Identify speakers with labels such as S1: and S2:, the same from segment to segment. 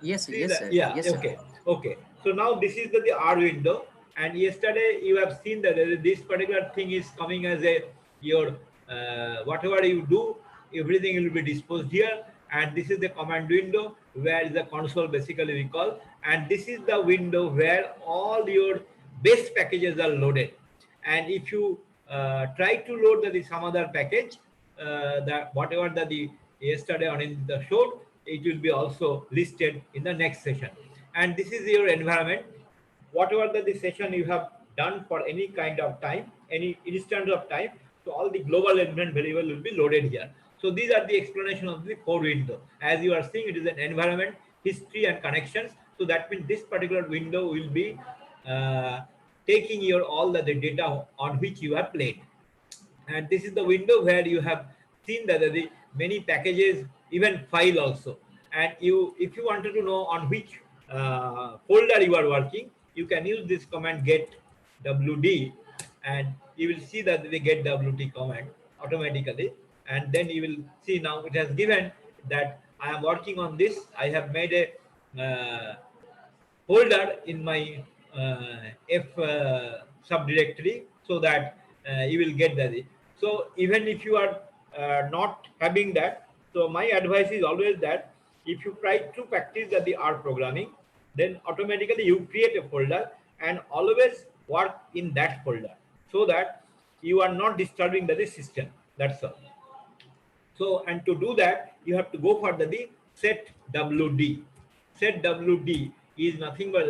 S1: Yes,
S2: See
S1: yes,
S2: that?
S1: sir.
S2: Yeah,
S1: Yes, sir.
S2: okay, okay. So now this is the R window, and yesterday you have seen that this particular thing is coming as a your whatever you do, everything will be disposed here, and this is the command window where is the console basically we call, and this is the window where all your base packages are loaded, and if you try to load some other package, that whatever the yesterday on in the show, it will be also listed in the next session. And this is your environment, whatever the session you have done for any kind of time, any instant of time, so all the global environment variable will be loaded here. So these are the explanation of the core window. As you are seeing, it is an environment, history and connections. So that means this particular window will be uh, taking your all the data on which you have played. And this is the window where you have seen that the many packages, even file also. And you, if you wanted to know on which folder you are working, you can use this command get wd, and you will see that they get wd command automatically. And then you will see now it has given that I am working on this. I have made a folder in my F subdirectory, so that you will get that. So even if you are not having that, so my advice is always that if you try to practice the R programming, then automatically you create a folder and always work in that folder, so that you are not disturbing the system. That's all. So, and to do that, you have to go for the set WD. Set WD is nothing but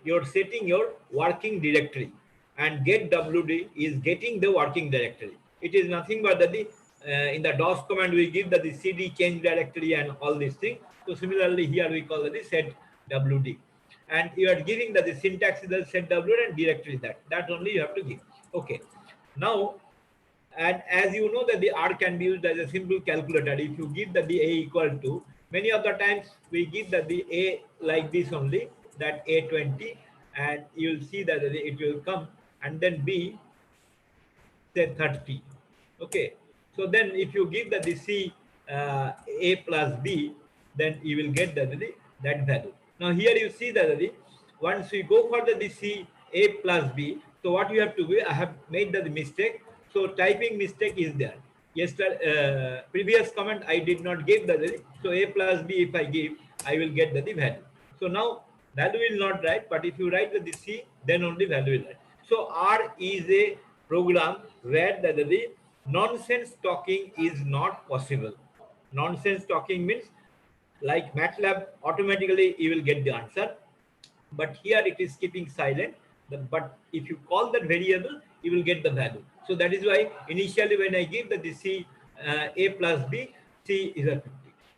S2: you're setting your working directory, and get WD is getting the working directory. It is nothing but in the DOS command we give the CD change directory and all these things. So similarly here we call the set WD, and you are giving the syntax is the set WD and directory, that only you have to give. Okay. Now, and as you know that the R can be used as a simple calculator. If you give that the A equal to, many of the times we give that the A like this only, that A20, and you will see that it will come, and then B say 30. Okay. So then if you give that the C A plus B, then you will get that value. Now here you see that once we go for the C A plus B, so what you have to do, I have made the mistake. So typing mistake is there. Yesterday, previous comment I did not give the so A plus B, if I give, I will get the value. So now value will not write, but if you write the C, then only value will write. So R is a program where the nonsense talking is not possible. Nonsense talking means like MATLAB, automatically you will get the answer, but here it is keeping silent. But if you call that variable, you will get the value. So that is why initially when I give the C A plus B, C is a 50.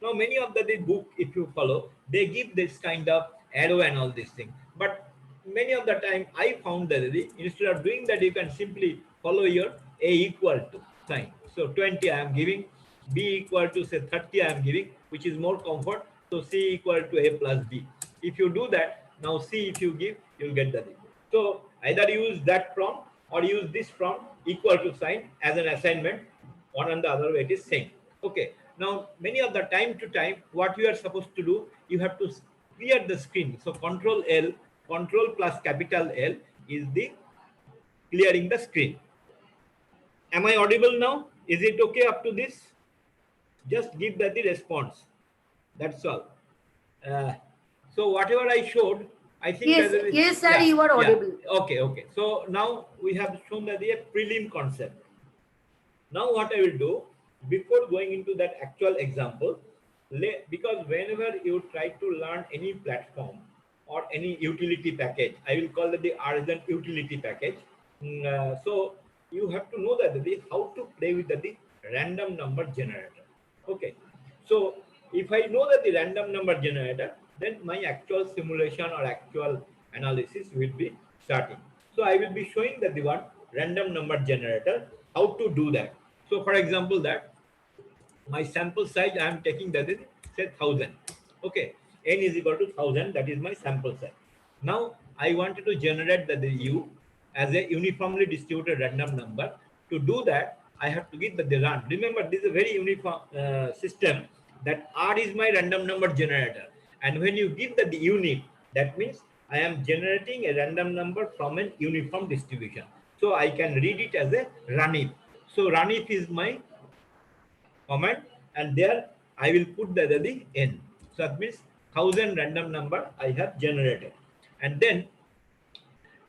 S2: Now many of the book, if you follow, they give this kind of arrow and all these things. But many of the time I found that instead of doing that, you can simply follow your A equal to sign. So 20 I am giving, B equal to say 30 I am giving, which is more comfort. So C equal to A plus B. If you do that, now see if you give, you'll get the thing. So either use that prompt or use this prompt equal to sign as an assignment. One and the other way it is same. Okay. Now many of the time to time, what you are supposed to do, you have to clear the screen. So Control L, Control plus capital L is the clearing the screen. Am I audible now? Is it okay up to this? Just give the response. That's all. Uh, so whatever I showed, I think
S3: Yes,
S2: that is,
S3: yes, sir,
S2: yeah,
S3: you are
S2: yeah.
S3: audible.
S2: Okay, okay. So now we have shown that the prelim concept. Now what I will do, before going into that actual example, because whenever you try to learn any platform or any utility package, I will call it the Artisan utility package. So you have to know that how to play with the random number generator. Okay. So if I know that the random number generator, then my actual simulation or actual analysis will be starting. So I will be showing that the one random number generator, how to do that. So for example, that my sample size I am taking that is say 1000. Okay, n is equal to 1000. That is my sample size. Now I wanted to generate the u as a uniformly distributed random number. To do that, I have to give the run. Remember, this is a very uniform system. That R is my random number generator, And when you give the unit, that means I am generating a random number from an uniform distribution. So I can read it as a runif. So runif is my command, and there I will put the n. So that means 1000 random number I have generated. And then,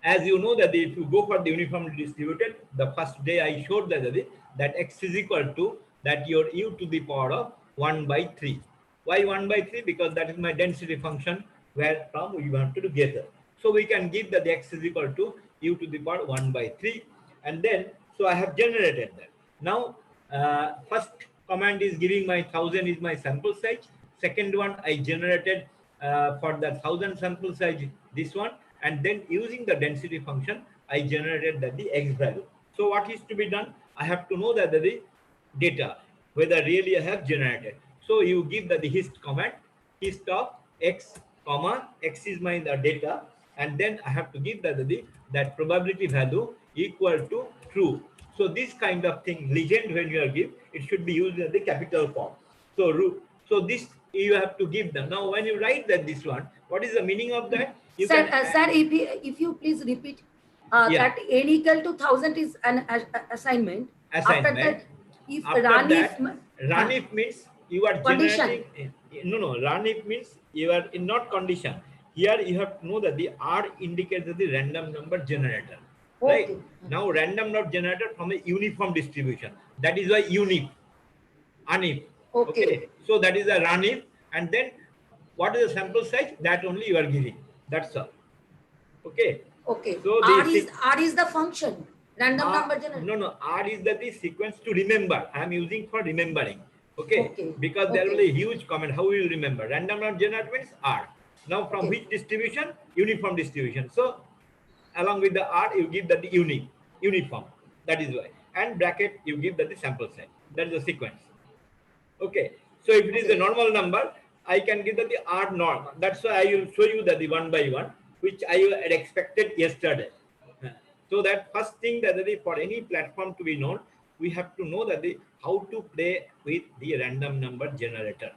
S2: as you know that if you go for the uniformly distributed, the first day I showed that x is equal to that your u to the power of 1 by 3. Why 1 by 3? Because that is my density function where from we want to gather. So we can give that the x is equal to u to the power 1 by 3. And then, so I have generated that. Now, first command is giving my 1000 is my sample size. Second one I generated for the 1000 sample size, this one, and then using the density function I generated that the x value. So what is to be done? I have to know that the data whether really I have generated. So you give the hist command, hist of x comma x is my data, and then I have to give that probability value equal to true. So this kind of thing, legend, when you are give, it should be used in the capital form. So this you have to give them. Now when you write that this one, what is the meaning of that? You
S1: sir,
S2: can
S1: sir, if you please repeat
S2: yeah,
S1: that n equal to 1000 is an assignment. After
S2: assignment.
S1: that, if
S2: After
S1: run if
S2: that, run if means you are
S1: condition.
S2: generating. No, run if means you are in not condition. Here you have to know that the R indicates the random number generator. Right?
S1: Okay.
S2: Now random number generator from a uniform distribution. That is why unif, unif.
S1: Okay.
S2: Okay. So that is a run if, and then what is the sample size? That only you are giving. That's all. Okay.
S1: Okay.
S2: So
S1: R is the function. Random number generator.
S2: no, R is the sequence to remember. I am using for remembering. Okay,
S1: Okay.
S2: because there will
S1: Okay.
S2: be a huge comment. How will you remember? Random number generator means R. Now from
S1: Okay.
S2: which distribution? Uniform distribution. So along with the R, you give that the uniform. That is why. And bracket, you give that the sample size. That is the sequence. Okay. So if it is a
S1: Okay.
S2: normal number, I can give that the R norm. That's why I will show you that the one by one, which I had expected yesterday. So that first thing that for any platform to be known, we have to know that how to play with the random number generator.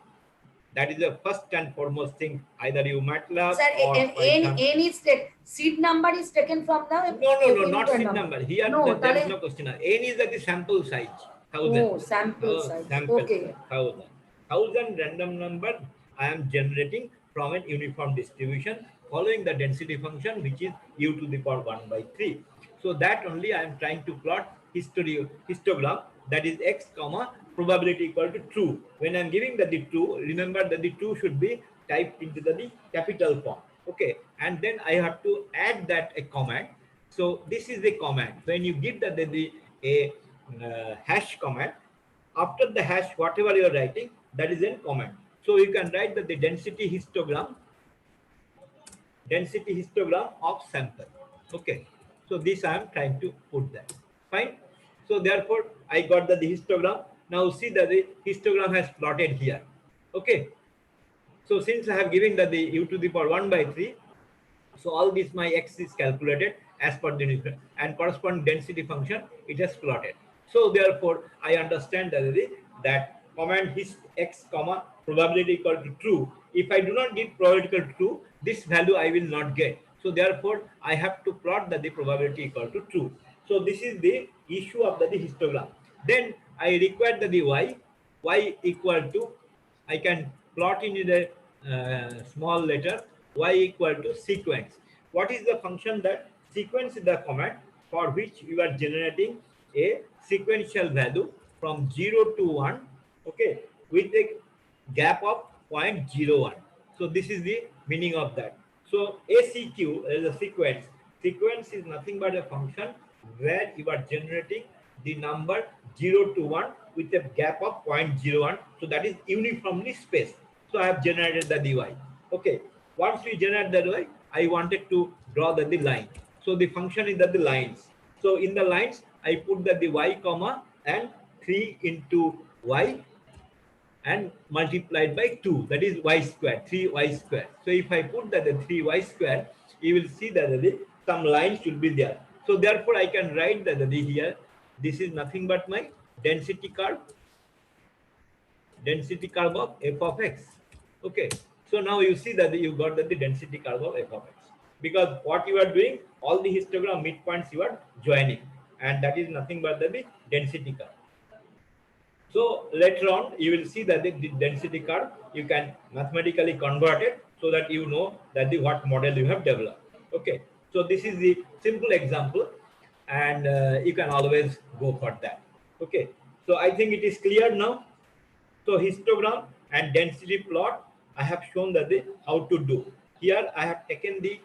S2: That is the first and foremost thing. Either you MATLAB
S1: Sir,
S2: or Python.
S1: n is seed number is taken from the
S2: No, not
S1: input
S2: seed
S1: number.
S2: number. Here
S1: No,
S2: there is
S1: tale.
S2: no question. N is the sample size, 1000.
S1: Oh, sample size.
S2: Sample
S1: Okay.
S2: 1000. 1000 random number I am generating from an uniform distribution following the density function, which is u to the power 1 by 3. So that only I am trying to plot histogram, that is x comma probability equal to true. When I am giving the true, remember that the true should be typed into the capital form. Okay, and then I have to add that a command. So this is the command. When you give a hash command, after the hash, whatever you are writing, that is a command. So you can write that the density histogram of sample. Okay, so this I am trying to put that. Fine. So therefore I got the histogram. Now see that the histogram has plotted here. Okay, so since I have given that the u to the power 1 by 3, so all this my x is calculated as per the and corresponding density function it has plotted. So therefore I understand that command hist x comma probability equal to true. If I do not give probability equal to true, this value I will not get. So therefore I have to plot that the probability equal to true. So this is the issue of the histogram. Then I require that the y equal to, I can plot in the small letter y equal to sequence. What is the function? That sequence is the command for which you are generating a sequential value from 0 to 1, okay, with a gap of 0.01. So this is the meaning of that. So ACQ is a sequence. Sequence is nothing but a function where you are generating the number 0 to 1 with a gap of 0.01. So that is uniformly spaced. So I have generated the dy. Okay. Once we generate the dy, I wanted to draw the line. So the function is the lines. So in the lines, I put the y comma and 3 into y and multiplied by 2, that is y square, 3y square. So if I put that the 3y square, you will see that some lines should be there. So therefore I can write that here, this is nothing but my density curve of f of x. Okay, So now you see that you got the density curve of f of x, because what you are doing, all the histogram midpoints you are joining, and that is nothing but the density curve. So later on, you will see that the density curve you can mathematically convert it so that you know that what model you have developed. Okay, so this is the simple example, and you can always go for that. Okay, so I think it is clear now. So histogram and density plot, I have shown that how to do. Here I have taken the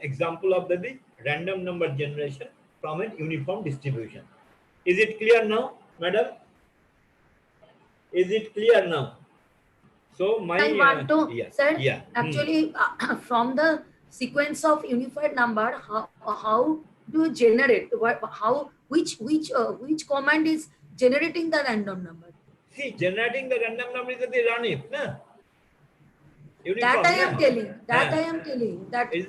S2: example of the random number generation from an uniform distribution. Is it clear now, madam? Is it clear now? So my
S1: I want to,
S2: yeah,
S1: sir,
S2: yeah.
S1: actually, from the sequence of unified number, how do you generate? Which command is generating the random number?
S2: See, generating the random number is the run if, na?
S1: That
S2: Uniform,
S1: I am
S2: na?
S1: telling. That I
S2: Uh,
S1: am telling. That
S2: is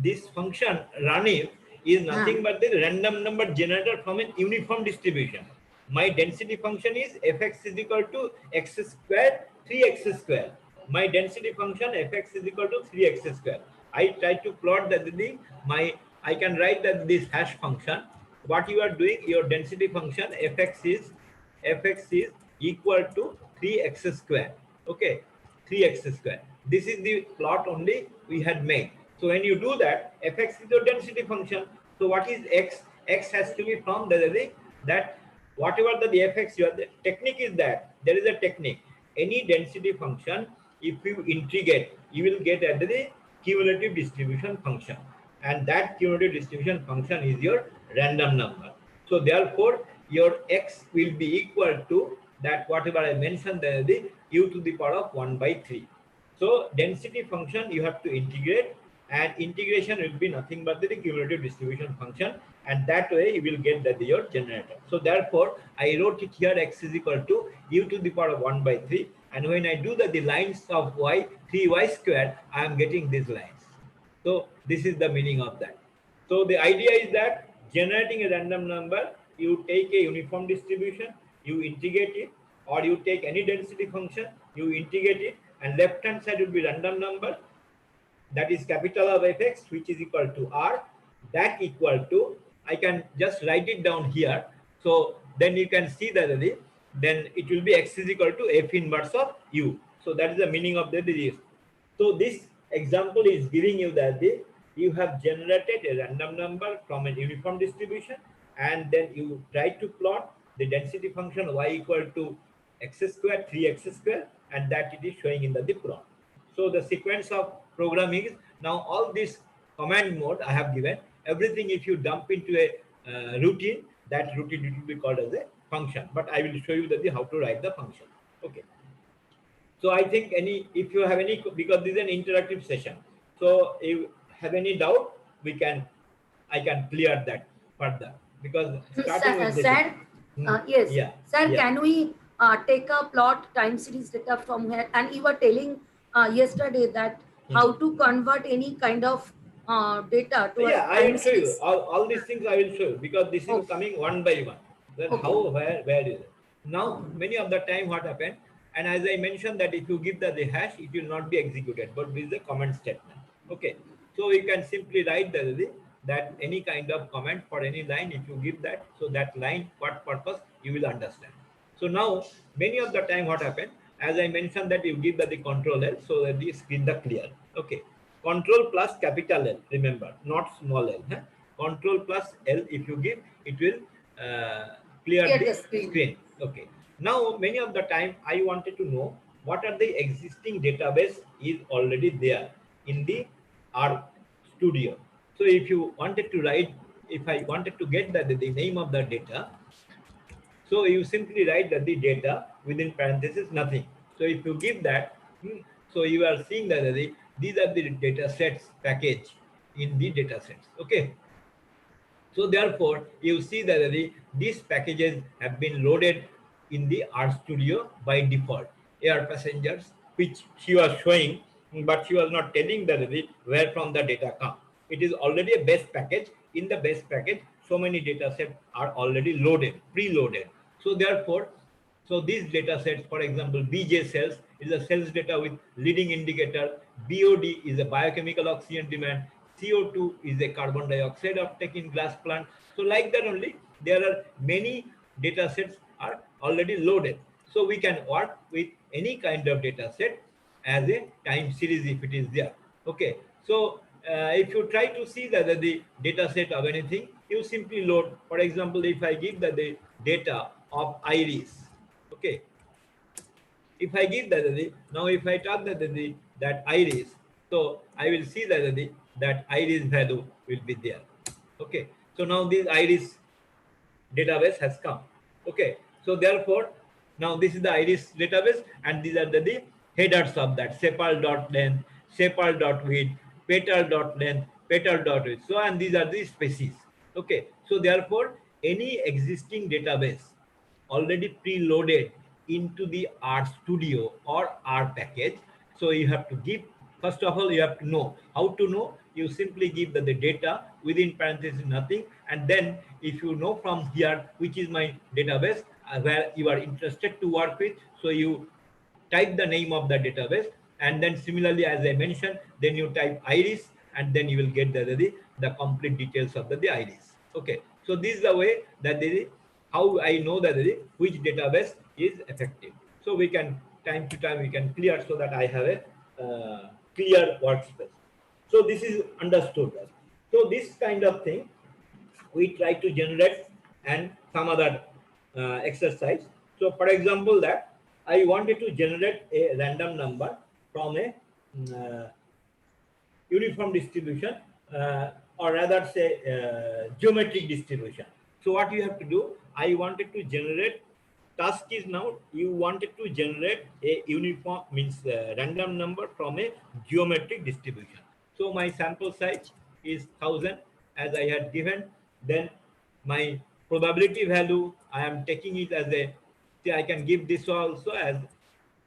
S2: this function run if is
S1: uh,
S2: nothing but the random number generated from an uniform distribution. My density function is fx is equal to x square 3x square. My density function fx is equal to 3x square. I try to plot that I can write that this hash function. What you are doing, your density function fx is equal to 3x square. Okay, 3x square. This is the plot only we had made. So when you do that, fx is your density function. So what is x? X has to be from that whatever the fx you are. The technique is that there is a technique. Any density function, if you integrate, you will get at the cumulative distribution function, and that cumulative distribution function is your random number. So therefore, your x will be equal to that whatever I mentioned, the u to the power of 1 by 3. So density function you have to integrate, and integration will be nothing but the cumulative distribution function, and that way you will get that your generator. So therefore, I wrote it here x is equal to u to the power of 1 by 3, and when I do the lines of y, 3y square, I am getting these lines. So this is the meaning of that. So the idea is that generating a random number, you take a uniform distribution, you integrate it, or you take any density function, you integrate it, and left hand side will be random number, that is capital of fx, which is equal to r, that equal to, I can just write it down here. So then you can see that then it will be x is equal to f inverse of u. So that is the meaning of the disease. So this example is giving you that you have generated a random number from a uniform distribution, and then you try to plot the density function y equal to x square 3x square, and that it is showing in the plot. So the sequence of programming is now all this command mode I have given. Everything if you dump into a routine, that routine it will be called as a function. But I will show you how to write the function. Okay. So I think if you have any, because this is an interactive session. So if you have any doubt, I can clear that further, because starting with this.
S1: sir, yes,
S2: Yeah.
S1: sir.
S2: Yeah.
S1: Can we take a plot time series data from here? And you were telling yesterday that how to convert any kind of data to a
S2: Yeah, I
S1: time
S2: will show you
S1: series.
S2: all these things. I will show you, because this is
S1: Oh,
S2: coming one by one. Then
S1: okay.
S2: how, where is it? Now, many of the time what happened, and as I mentioned that if you give the hash, it will not be executed, but this is a comment statement. Okay, so you can simply write that any kind of comment for any line, if you give that, so that line what purpose you will understand. So now many of the time what happened, as I mentioned that you give the control L, so that the screen the clear. Okay. Control plus capital L, remember, not small l. Huh? Control plus L, if you give, it will clear
S1: Clear the
S2: the
S1: screen.
S2: screen. Okay. Now, many of the time, I wanted to know what are the existing database is already there in the R studio. So, if you wanted to write, if I wanted to get the name of the data, so you simply write that the data within parentheses nothing. So if you give that, so you are seeing that these are the data sets package in the data sets. Okay. So therefore, you see that these packages have been loaded in the RStudio by default. Air passengers, which she was showing, but she was not telling that where from the data come. It is already a base package. In the base package, so many data sets are already loaded, preloaded. So therefore, so these data sets, for example, BJ cells, is a sales data with leading indicator. BOD is a biochemical oxygen demand. CO2 is a carbon dioxide uptake in glass plant. So like that only, there are many data sets are already loaded. So we can work with any kind of data set as a time series if it is there. Okay. So if you try to see that the data set of anything, you simply load. For example, if I give the data of iris, okay, if I give that now if I talk that iris, so I will see that iris value will be there. Okay, so now this iris database has come. Okay, so therefore now this is the iris database, and these are the headers of that: sepal dot length, sepal dot width, petal dot length, petal dot width. So and these are the species. Okay, so therefore any existing database already preloaded into the R Studio or R package. So you have to give, first of all, you have to know. How to know? You simply give the data within parentheses nothing, and then if you know from here which is my database where you are interested to work with, so you type the name of the database, and then similarly as I mentioned, then you type iris, and then you will get the complete details of the iris. Okay, so this is the way that how I know that which database is effective. So we can time to time we can clear, so that I have a clear workspace. So this is understood. So this kind of thing we try to generate, and some other exercise. So for example, that I wanted to generate a random number from a uniform distribution, or rather say geometric distribution. So what you have to do, I wanted to generate, task is now you wanted to generate a uniform, means random number from a geometric distribution. So my sample size is 1000 as I had given. Then my probability value, I am taking it as a, see, I can give this also as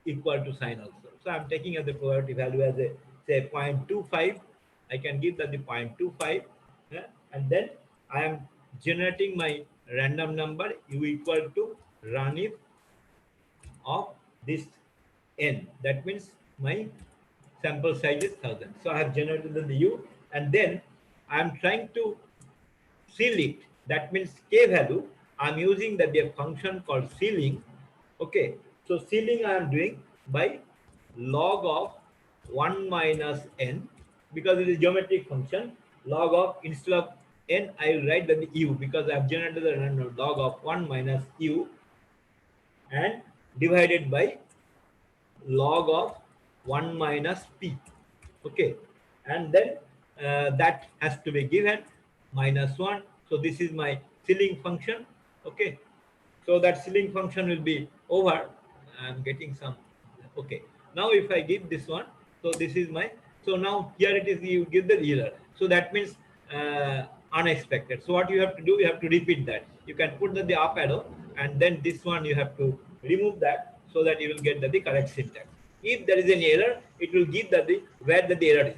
S2: equal to sign also. So I'm taking as the probability value as a, say, 0.25. I can give that the 0.25, and then I am generating my random number u equal to run if of this n. That means my sample size is 1000. So I have generated the u, and then I am trying to seal it. That means k value. I'm using the function called sealing. Okay, so sealing I am doing by log of 1 minus n, because it is geometric function. Log of, instead of n, I will write the u, because I have generated the log of 1 minus u, and divided by log of 1 minus p. Okay, and then that has to be given minus 1. So this is my ceiling function. Okay, so that ceiling function will be over. I'm getting some. Okay, now if I give this one, so this is my, so now here it is, you give the error. So that means unexpected. So what you have to do, you have to repeat that. You can put the up arrow, and then this one you have to remove that, so that you will get the correct syntax. If there is an error, it will give the where the error is.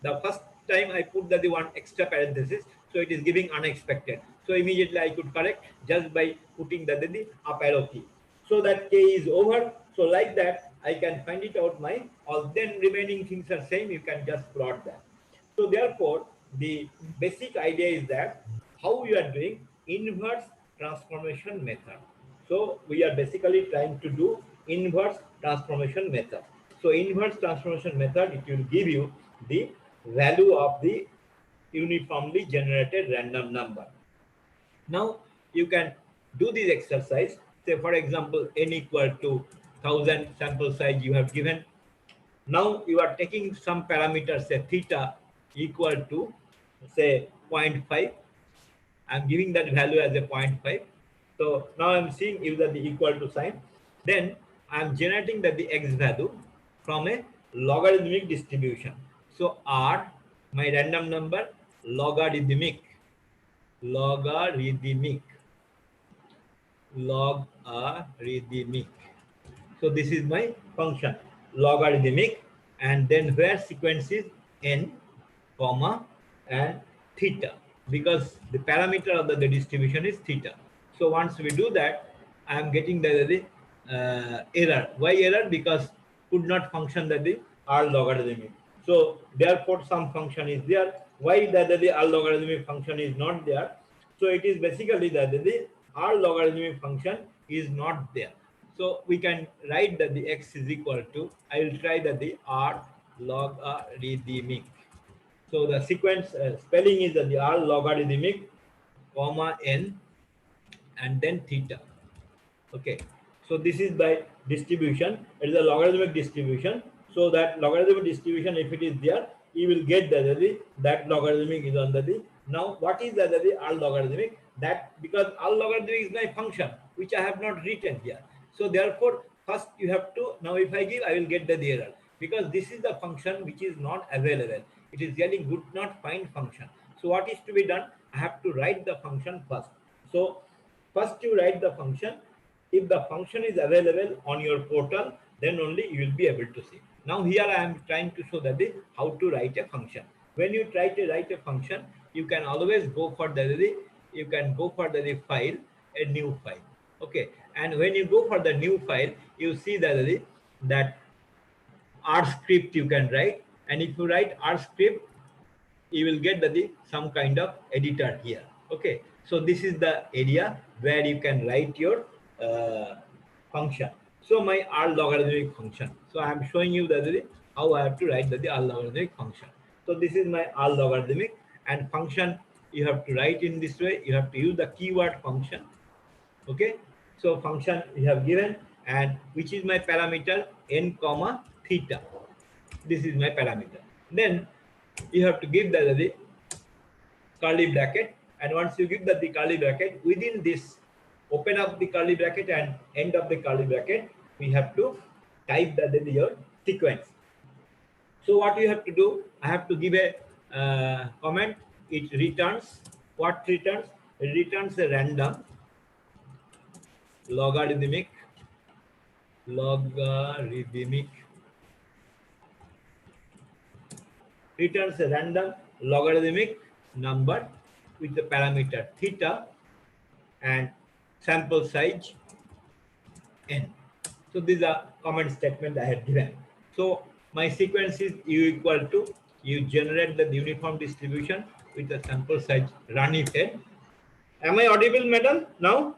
S2: The first time I put the one extra parenthesis, so it is giving unexpected. So immediately I could correct just by putting the up arrow key. So that k is over. So like that, I can find it out my, all then remaining things are same. You can just plot that. So therefore, the basic idea is that how you are doing inverse transformation method. So we are basically trying to do inverse transformation method. So inverse transformation method, it will give you the value of the uniformly generated random number. Now you can do this exercise. Say for example, n equal to 1000 sample size you have given. Now you are taking some parameters, say theta equal to say zero point 0.5. I'm giving that value as a 0.5. So now I'm seeing if that the equal to sign. Then I'm generating that the x value from a logarithmic distribution. So R, my random number, logarithmic, logarithmic, logarithmic. So this is my function, logarithmic, and then where sequence is n, comma, and theta, because the parameter of the distribution is theta. So once we do that, I am getting the error. Why error? Because could not function that the R logarithmic. So therefore some function is there. Why that the R logarithmic function is not there? So it is basically that the R logarithmic function is not there. So we can write that the x is equal to, I will try that the R logarithmic. So the sequence spelling is that the R logarithmic, comma n, and then theta. Okay, so this is by distribution. It is a logarithmic distribution. So that logarithmic distribution, if it is there, you will get that logarithmic is on the. Now what is the R logarithmic? That because R logarithmic is my function which I have not written here. So therefore first you have to, now if I give, I will get the error, because this is the function which is not available. It is really good not find function. So what is to be done? I have to write the function first. So first you write the function. If the function is available on your portal, then only you will be able to see. Now here I am trying to show that how to write a function. When you try to write a function, you can always go for the file, a new file. Okay, and when you go for the new file, you see that R script you can write, and if you write R script, you will get some kind of editor here. Okay, so this is the area where you can write your uh, function. So my R logarithmic function. So I am showing you how I have to write the R logarithmic function. So this is my R logarithmic, and function you have to write in this way. You have to use the keyword function. Okay, so function we have given, and which is my parameter n comma theta. This is my parameter. Then you have to give the curly bracket, and once you give the curly bracket, within this, open up the curly bracket and end of the curly bracket, we have to type your sequence. So what you have to do, I have to give a comment. It returns, what returns? It returns a random logarithmic logarithmic returns a random logarithmic number with the parameter theta and sample size n. So these are comment statement I had given. So my sequence is u equal to, you generate the uniform distribution with the sample size run if n. Am I audible, madam, now?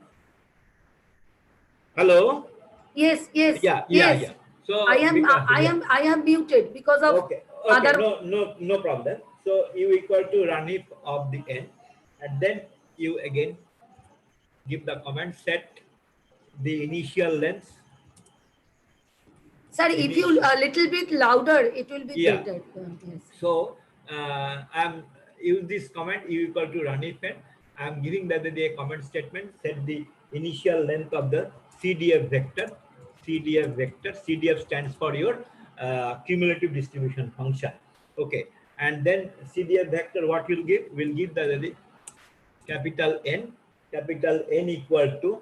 S2: Hello?
S1: Yes, yes,
S2: Yeah, yeah,
S1: yes.
S2: yeah. So because yeah.
S1: I am muted because of
S2: Okay, okay,
S1: other.
S2: no problem. So u equal to run if of the n, and then you again give the command set the initial length.
S1: Sir, if you
S2: Initial,
S1: a little bit louder, it will be
S2: yeah.
S1: better. Yes.
S2: So I'm use this command u equal to run if n. I'm giving the comment statement, set the initial length of the CDF vector. CDF vector. CDF stands for your cumulative distribution function. Okay, and then CDF vector, what will give? Will give the capital N equal to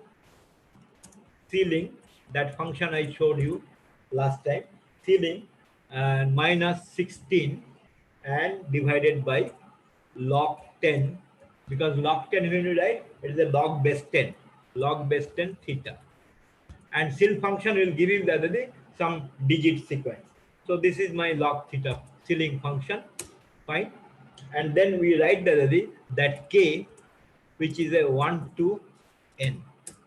S2: ceiling, that function I showed you last time, ceiling, and minus 16 and divided by log 10, because log 10 when you write, it is a log base 10, log base 10 theta, and ceil function will give you some digit sequence. So this is my log theta ceiling function, fine. And then we write that k, which is a 1 to n.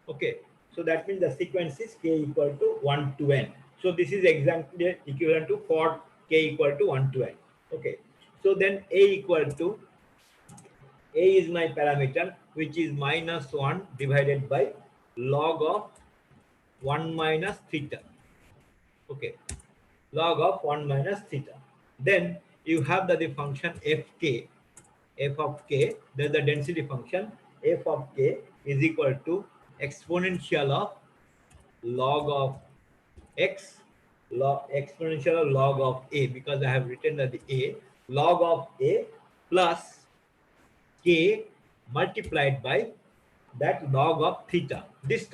S2: Okay, so that means the sequence is k equal to 1 to n. So this is exactly equivalent to for k equal to 1 to n. Okay, so then a is my parameter, which is minus 1 divided by log of 1 minus theta. Okay, log of 1 minus theta. Then you have the function fk, f of k, there's the density function, f of k is equal to exponential of log of x, exponential of log of a, because I have written that the a, log of a plus k multiplied by that log of theta. This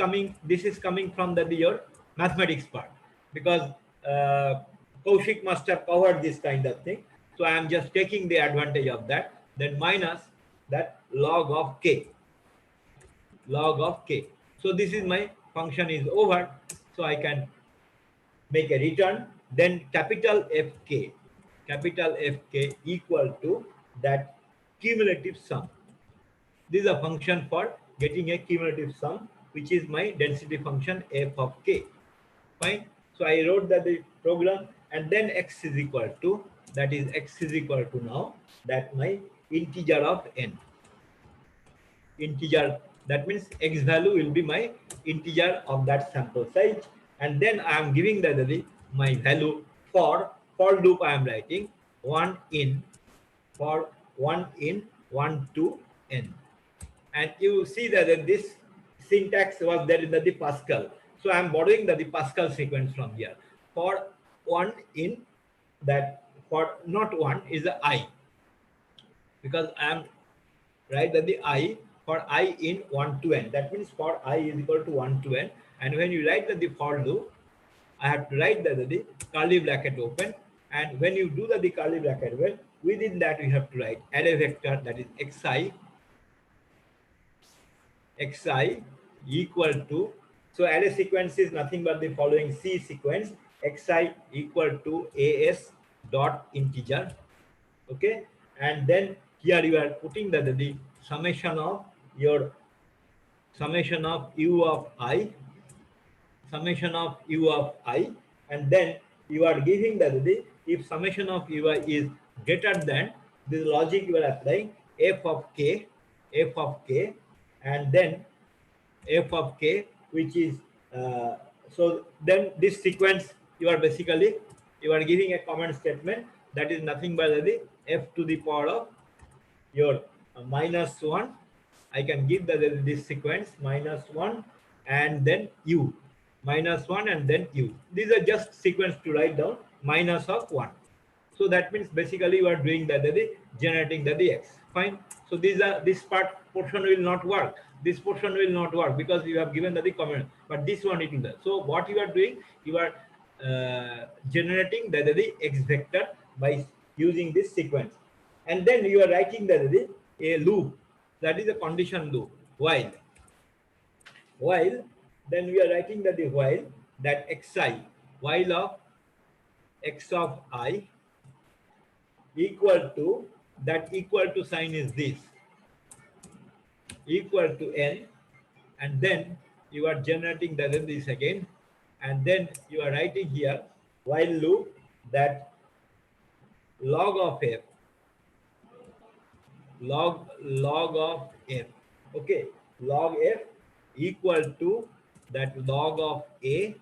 S2: is coming from your mathematics part, because Kaushik must have covered this kind of thing. So I am just taking the advantage of that. Then minus that log of k, log of k. So this is my function is over. So I can make a return. then capital Fk equal to that cumulative sum. This is a function for getting a cumulative sum, which is my density function f of k. Fine. So I wrote that the program, and then x is equal to, that is x is equal to now that my integer of n. Integer, that means x value will be my integer of that sample size, and then I am giving the my value for loop. I am writing 1 in, for 1 in 1 to n. And you see that this syntax was there in the Pascal. So I am borrowing the Pascal sequence from here. For 1 in, that for not 1 is the I, because I am right that the I for I in 1 to n. That means for I is equal to 1 to n. And when you write the for loop, I have to write the curly bracket open. And when you do the curly bracket, well, within that we have to write array vector, that is xi equal to, so array sequence is nothing but the following C sequence, xi equal to as dot integer. Okay, and then here you are putting the summation of your summation of u of I, summation of u of I, and then you are giving the if summation of ui is greater than this logic, you are applying f of k, and then f of k, which is so then this sequence you are basically you are giving a command statement, that is nothing but the f to the power of your minus 1. I can give this sequence minus 1 and then u, minus 1 and then u. These are just sequence to write down minus of 1. So that means basically you are doing the generating the x. Fine. So these are, this part portion will not work. This portion will not work because you have given the comment, but this one it will. So what you are doing, you are generating the x vector by using this sequence, and then you are writing the a loop, that is a condition loop, while then we are writing that the while that xi, while of x of I equal to, that equal to sign is this, equal to n, and then you are generating this again, and then you are writing here while loop that log of f, log of f, okay, log f equal to that log of a,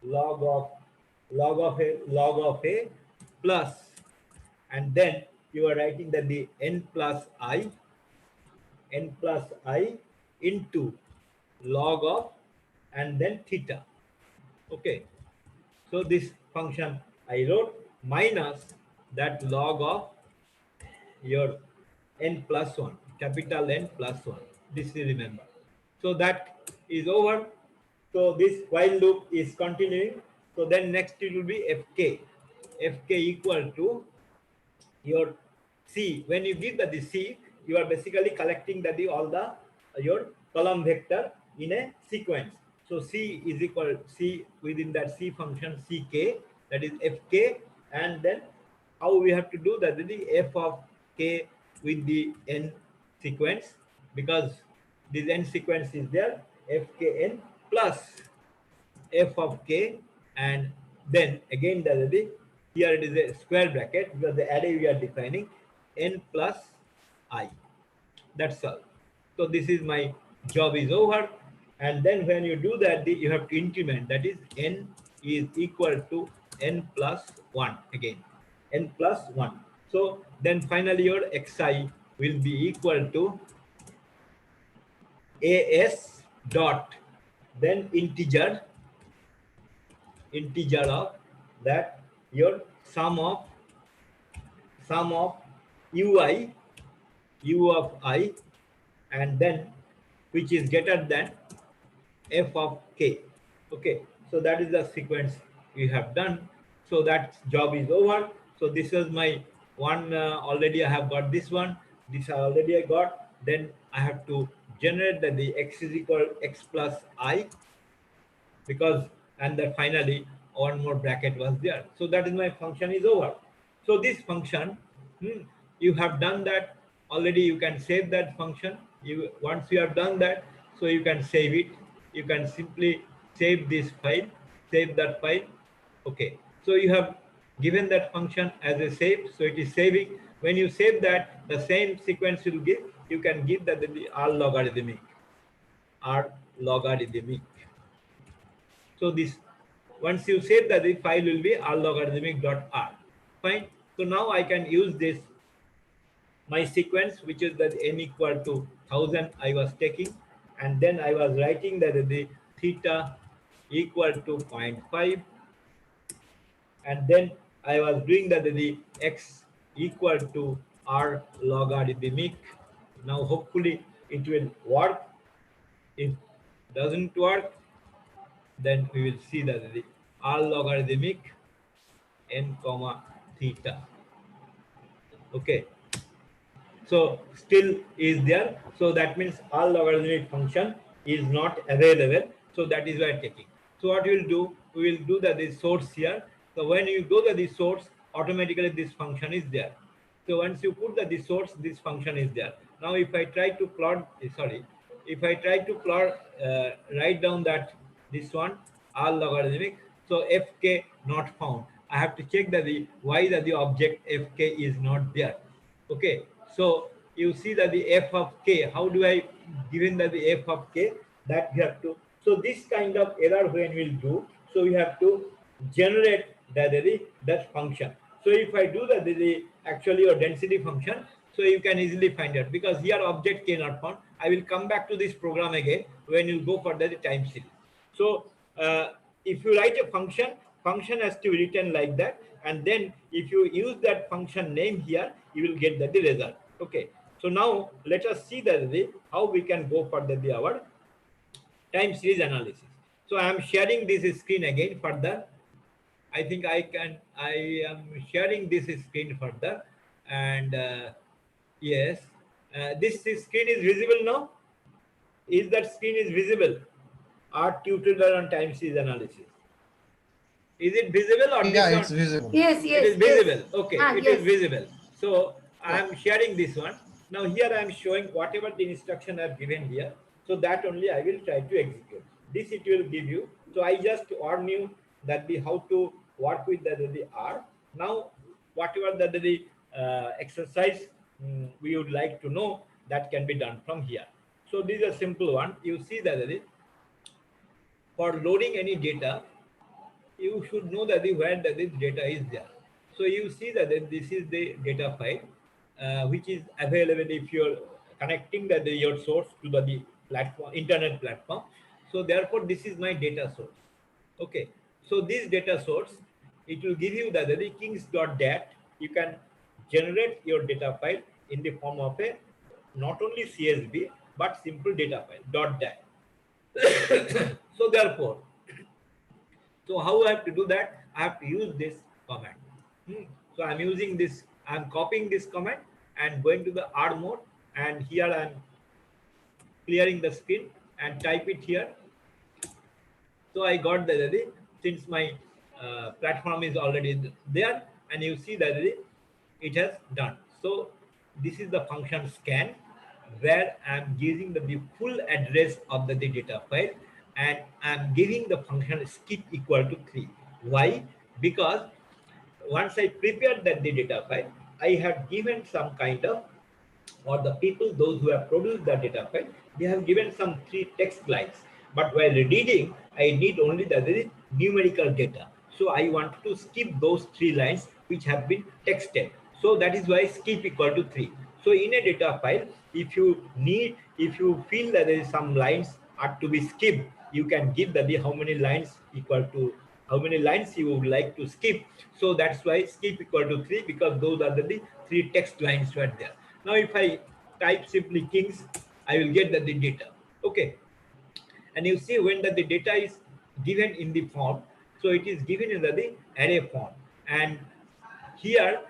S2: log of log of a plus, and then you are writing that the n plus I into log of and then theta. Okay, so this function I wrote minus that log of your n plus 1, capital N plus 1. This you remember. So that is over. So this while loop is continuing. So then next it will be fk. Fk equal to your C. When you give the C, you are basically collecting all the your column vector in a sequence. So C is equal C within that C function ck, that is fk, and then how we have to do that, the f of k with the n sequence, because this n sequence is there, fkn plus f of k, and then again the here it is a square bracket because the array we are defining n plus I. That's all. So this is my job is over, and then when you do that, you have to increment, that is n is equal to n plus 1 again, n plus 1. So then finally your xi will be equal to as dot then integer of that your sum of ui, u of I, and then which is greater than f of k. Okay, so that is the sequence we have done. So that job is over. So this is my one, already I have got this one, this already I got. Then I have to generate the x is equal x plus I, because, and then finally one more bracket was there. So that is my function is over. So this function, you have done that already. You can save that function. You once you have done that, so you can save it. You can simply save this file, save that file. Okay. So you have given that function as a save. So it is saving. When you save that, the same sequence will give. You can give that the R logarithmic. R logarithmic. So this once you save that, the file will be r logarithmic.r. Fine. So now I can use this my sequence, which is that n equal to 1000 I was taking, and then I was writing that the theta equal to zero point 0.5, and then I was doing that the x equal to r logarithmic. Now hopefully it will work. If doesn't work, then we will see that the r logarithmic n comma theta. Okay, so still is there, so that means all logarithmic function is not available, so that is why taking. So what we will do, we will do the source here. So when you go to the source, automatically this function is there. So once you put the source, this function is there. Now if I try to plot, sorry, if I try to plot, write down that this one all logarithmic, so fk not found. I have to check that the why that the object fk is not there. Okay, so you see that the f of k, how do I given that the f of k, that you have to, so this kind of error when we'll do, so we have to generate that function. So if I do the actually your density function, so you can easily find out, because here object k not found. I will come back to this program again when you go for the time series. So if you write a function, function has to be written like that, and then if you use that function name here, you will get the result. Okay, so now let us see the how we can go for the our time series analysis. So I am sharing this screen again further. I think I am sharing this screen further, and yes, this screen is visible now. Is that screen is visible? Our tutorial on time series analysis. Is it visible or
S3: Yeah,
S2: this
S3: it's
S2: one?
S3: visible.
S1: Yes,
S2: It
S1: yes,
S2: is
S1: yes.
S2: visible. Okay,
S1: Ah,
S2: it is
S1: yes.
S2: visible. So I
S3: Yeah.
S2: am sharing this one. Now here I am showing whatever the instruction I have given here. So that only I will try to execute. This it will give you. So I just warn you that the how to work with the R. Now whatever the exercise we would like to know, that can be done from here. So this is a simple one. You see that for loading any data, you should know that where this data is there. So you see that this is the data file, which is available if you're connecting your source to the platform, internet platform. So therefore, this is my data source. Okay, so this data source, it will give you the kings.dat. You can generate your data file in the form of a not only CSV but simple data file .dat. So therefore, so how I have to do that? I have to use this command. So I'm using this, I'm copying this command and going to the R mode, and here I'm clearing the screen and type it here. So I got the since my platform is already there, and you see that it has done. So this is the function scan, where I'm using the full address of the data file, and I'm giving the function skip equal to 3. Why? Because once I prepared that the data file, I have given some kind of, or the people, those who have produced the data file, they have given some 3 text lines. But while reading, I need only the numerical data. So I want to skip those 3 lines which have been texted. So that is why skip equal to 3. So in a data file, if you need, if you feel that there is some lines are to be skipped, you can give the how many lines equal to how many lines you would like to skip. So that's why skip equal to 3, because those are the 3 text lines right there. Now if I type simply kings, I will get the data. Okay, and you see when the data is given in the form, so it is given in the array form, and here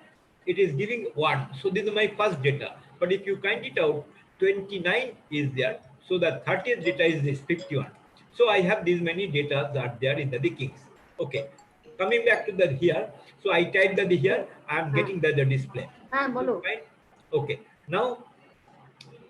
S2: it is giving 1. So this is my first data, but if you count it out, 29 is there, so the 30th data is this 51. So I have these many data that are there in the kings. Okay, coming back to the here. So I type the here. I am
S1: हाँ
S2: getting the display.
S1: हाँ
S2: So
S1: बोलो.
S2: fine. Okay. Now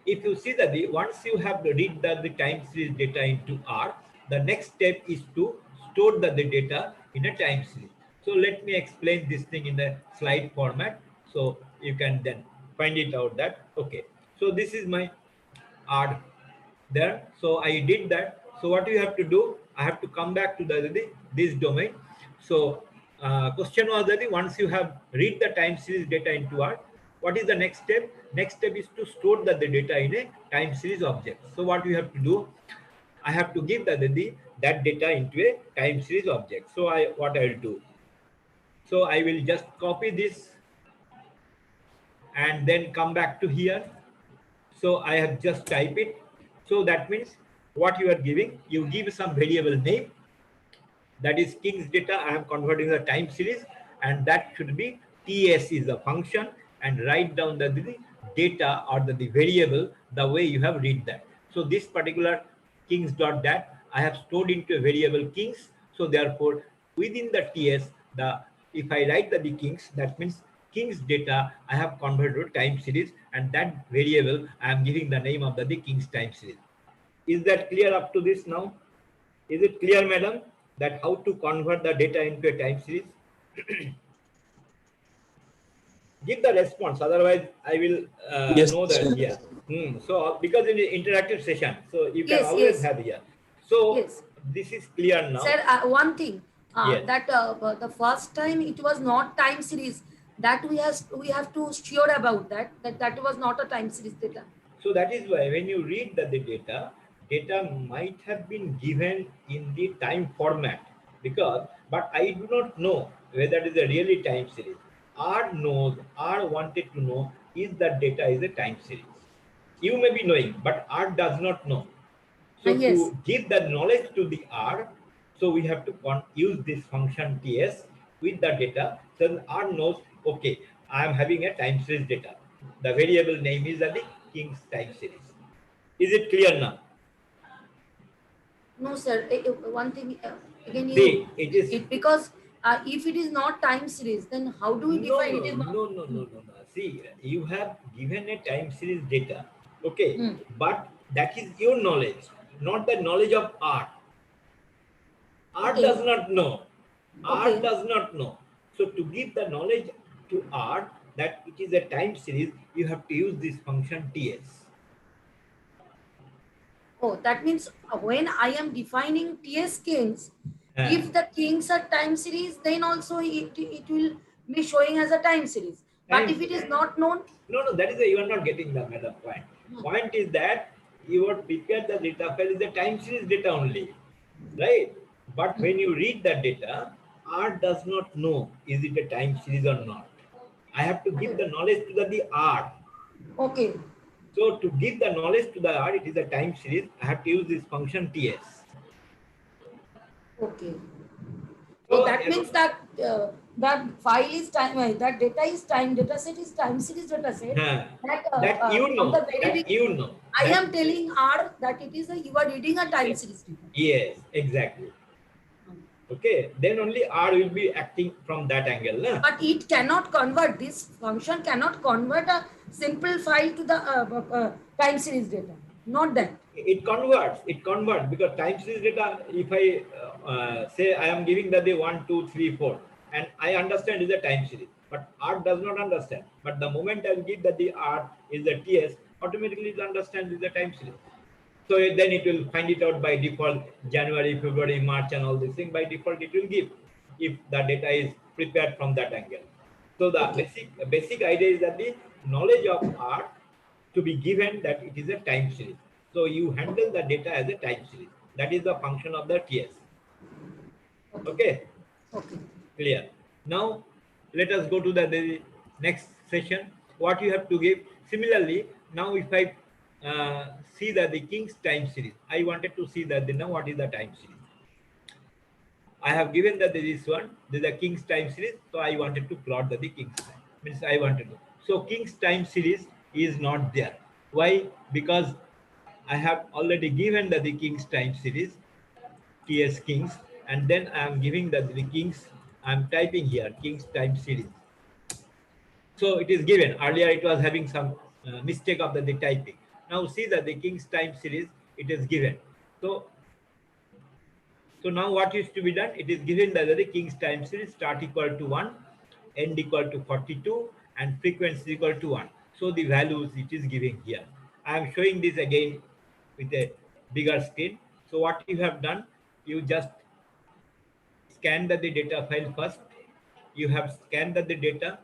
S2: if you see that once you have read the time series data into R, the next step is to store the data in a time series. So let me explain this thing in the slide format, so you can then find it out that okay. So this is my R there. So I did that. So what you have to do? I have to come back to this domain. So question was that once you have read the time series data into R, what is the next step? Next step is to store the data in a time series object. So what you have to do? I have to give that data into a time series object. So what I will do? So I will just copy this and then come back to here. So I have just type it. So that means what you are giving, you give some variable name, that is King's data. I am converting the time series, and that should be TS is the function, and write down the data or the variable the way you have read that. So this particular Kings dot dat I have stored into a variable Kings. So therefore within the TS, the if I write the Kings, that means King's data I have converted to time series, and that variable I am giving the name of the King's time series. Is that clear up to this now? Is it clear, madam, that how to convert the data into a time series? Give the response, otherwise I will
S3: Yes,
S2: know that
S3: sir.
S2: here. So because in the interactive session, so you can
S1: yes
S2: always
S1: yes
S2: have here. So
S1: yes.
S2: this is clear
S1: Sir,
S2: now.
S1: one thing,
S2: Yes.
S1: that the first time it was not time series, that we have to sure about that was not a time series data.
S2: So that is why when you read the data might have been given in the time format, because but I do not know whether it is a really time series. R wanted to know is that data is a time series. You may be knowing, but R does not know. So
S1: Yes.
S2: to give the knowledge to the R, so we have to use this function TS with the data. So R knows, okay, I am having a time series data. The variable name is the King's time series. Is it clear now?
S1: No, sir. One thing, again, you
S2: See, it is
S1: because if it is not time series, then how do we
S2: no,
S1: define
S2: no,
S1: it is not?
S2: no, no, no, no, no. See, you have given a time series data, okay,
S1: Hmm.
S2: but that is your knowledge, not the knowledge of R. R
S1: Okay,
S2: does not know. R
S1: okay.
S2: does not know. So to give the knowledge to R that it is a time series, you have to use this function TS.
S1: Oh, that means when I am defining TS kings,
S2: Uh,
S1: if the kings are time series, then also it will be showing as a time series. But
S2: time
S1: if it is not known,
S2: No, no, that is you are not getting the meta point.
S1: hmm,
S2: Point is that you are prepared the data file is the time series data only, right? But
S1: hmm,
S2: when you read the data, R does not know is it a time series or not. I have to give
S1: okay,
S2: the knowledge to the R.
S1: okay,
S2: So to give the knowledge to the R, it is a time series. I have to use this function TS.
S1: okay. Oh,
S2: So
S1: that means that that file is time, that data is time, data set is time series data set. That
S2: that you
S1: from the
S2: know,
S1: very
S2: that you
S1: beginning,
S2: know,
S1: I
S2: that
S1: am telling R that it is a you are reading a time series data.
S2: yes, exactly.
S1: Hmm.
S2: Okay, then only R will be acting from that angle. Na?
S1: But it cannot convert, this function cannot convert a simple file to the time series data, not
S2: it,
S1: that.
S2: it converts because time series data, if I say I am giving the 1 2 3 4 and I understand is a time series, but R does not understand, but the moment I will give that the R is the TS, automatically it understands is the time series. So then it will find it out by default, January, February, March and all these things by default it will give if the data is prepared from that angle. So the
S1: Okay,
S2: basic idea is that the knowledge of R to be given that it is a time series. So you handle the data as a time series. That is the function of the TS.
S1: okay,
S2: Okay,
S1: okay.
S2: clear. Now let us go to the next session. What you have to give. Similarly, now if I see that the King's time series, I wanted to see that now what is the time series. I have given that this one, this is the King's time series. So I wanted to plot the King's time. Means I wanted to. So King's time series is not there. Why? Because I have already given the King's time series, TS Kings, and then I am giving the Kings. I'm typing here King's time series. So it is given. Earlier it was having some mistake of the typing. Now see that the King's time series, it is given. So now what is to be done? It is given that the King's time series start equal to 1, end equal to 42, and frequency equal to 1. So the values it is giving here. I am showing this again with a bigger screen. So what you have done, you just scan the data file first. You have scanned the data.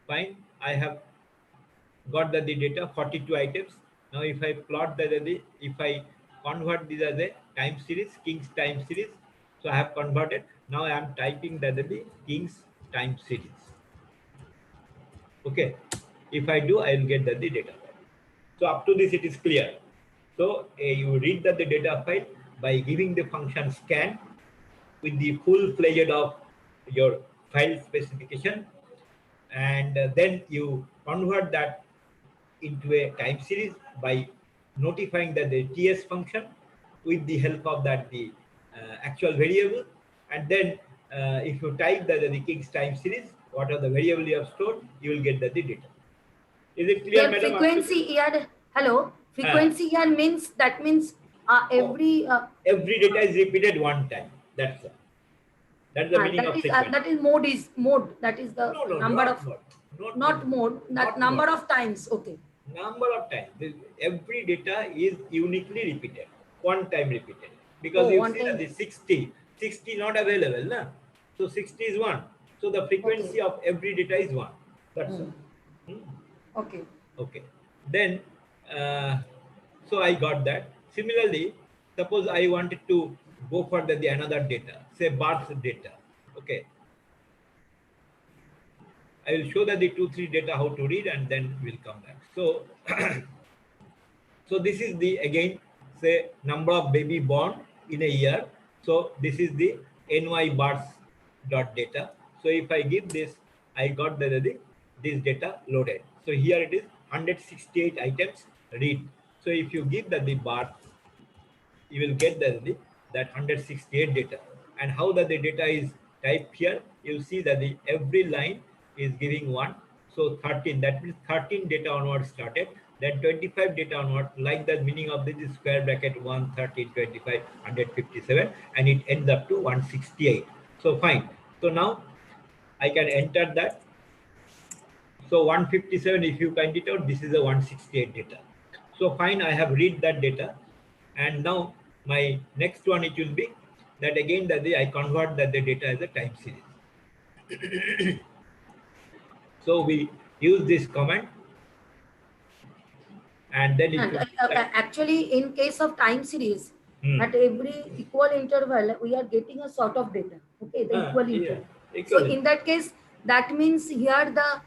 S2: Fine. I have got the data 42 items. Now if I plot if I convert this as a time series, King's time series, so I have converted. Now I am typing the King's time series. Okay, if I do, I will get the data. So up to this it is clear. So you read the data file by giving the function scan with the full fledged of your file specification, and then you convert that into a time series by notifying that the TS function with the help of that the actual variable, and then if you type the King's time series, what are the variable you have stored, you will get the data. Is it clear,
S1: Here
S2: madam?
S1: frequency here, hello,
S2: Uh,
S1: frequency here means, that means
S2: oh,
S1: every
S2: every data is repeated one time. That's all. That's the meaning of frequency.
S1: that is mode, that is the
S2: No, no,
S1: number
S2: not
S1: of,
S2: mode. Not
S1: not
S2: mode.
S1: mode, that
S2: Not mode.
S1: number of times. Okay.
S2: Number of times. Every data is uniquely repeated. One time repeated. Because
S1: Oh,
S2: you
S1: one
S2: see that
S1: time.
S2: the 60 not available. Na? So 60 is 1. So the
S1: Okay.
S2: frequency of every data is 1. That's all.
S1: Hmm.
S2: Hmm.
S1: Okay.
S2: Okay. Then, so I got that. Similarly, suppose I wanted to go for the another data, say birth data. Okay. I will show that the 2, 3 data how to read, and then we'll come back. So, so this is the again say number of baby born in a year. So this is the NY births dot data. So if I give this, I got this data loaded. So here it is 168 items read. So if you give the birth, you will get that 168 data. And how the data is typed here, you see that every line is giving one. So 13, that means 13 data onward started, then 25 data onward, like the meaning of this is square bracket 1, 13, 25, 157, and it ends up to 168. So fine. So now I can enter that. So 157, if you find it out, this is a 168 data. So fine, I have read that data. And now my next one, it will be that again that I convert that the data as a time series. So we use this command, and then if
S1: And
S2: you give that,
S1: actually, in case of time series,
S2: hmm,
S1: at every equal interval, we are getting a sort of data. Okay, the equal
S2: yeah,
S1: interval. So
S2: equivalent.
S1: in that case, that means here the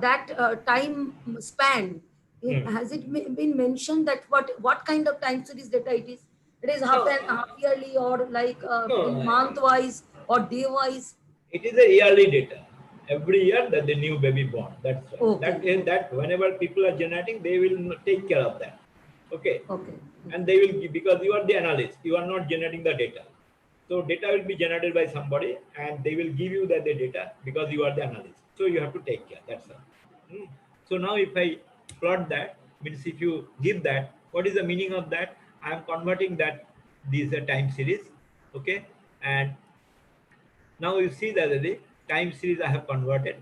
S1: that time span,
S2: Hmm.
S1: has it been mentioned that what kind of time series data it is? It is
S2: No,
S1: half yearly, or like in
S2: no,
S1: month wise or day wise.
S2: it is a yearly data. Every year that the new baby born. That's right.
S1: Okay,
S2: That is
S1: okay,
S2: that whenever people are generating, they will take care of that. Okay.
S1: okay,
S2: And
S1: okay,
S2: they will give, because you are the analyst, you are not generating the data. So data will be generated by somebody, and they will give you the data because you are the analyst. So you have to take care. That's all. Hmm. So now if I plot that, means if you give that, what is the meaning of that? I am converting that these time series. Okay. And now you see that the time series I have converted.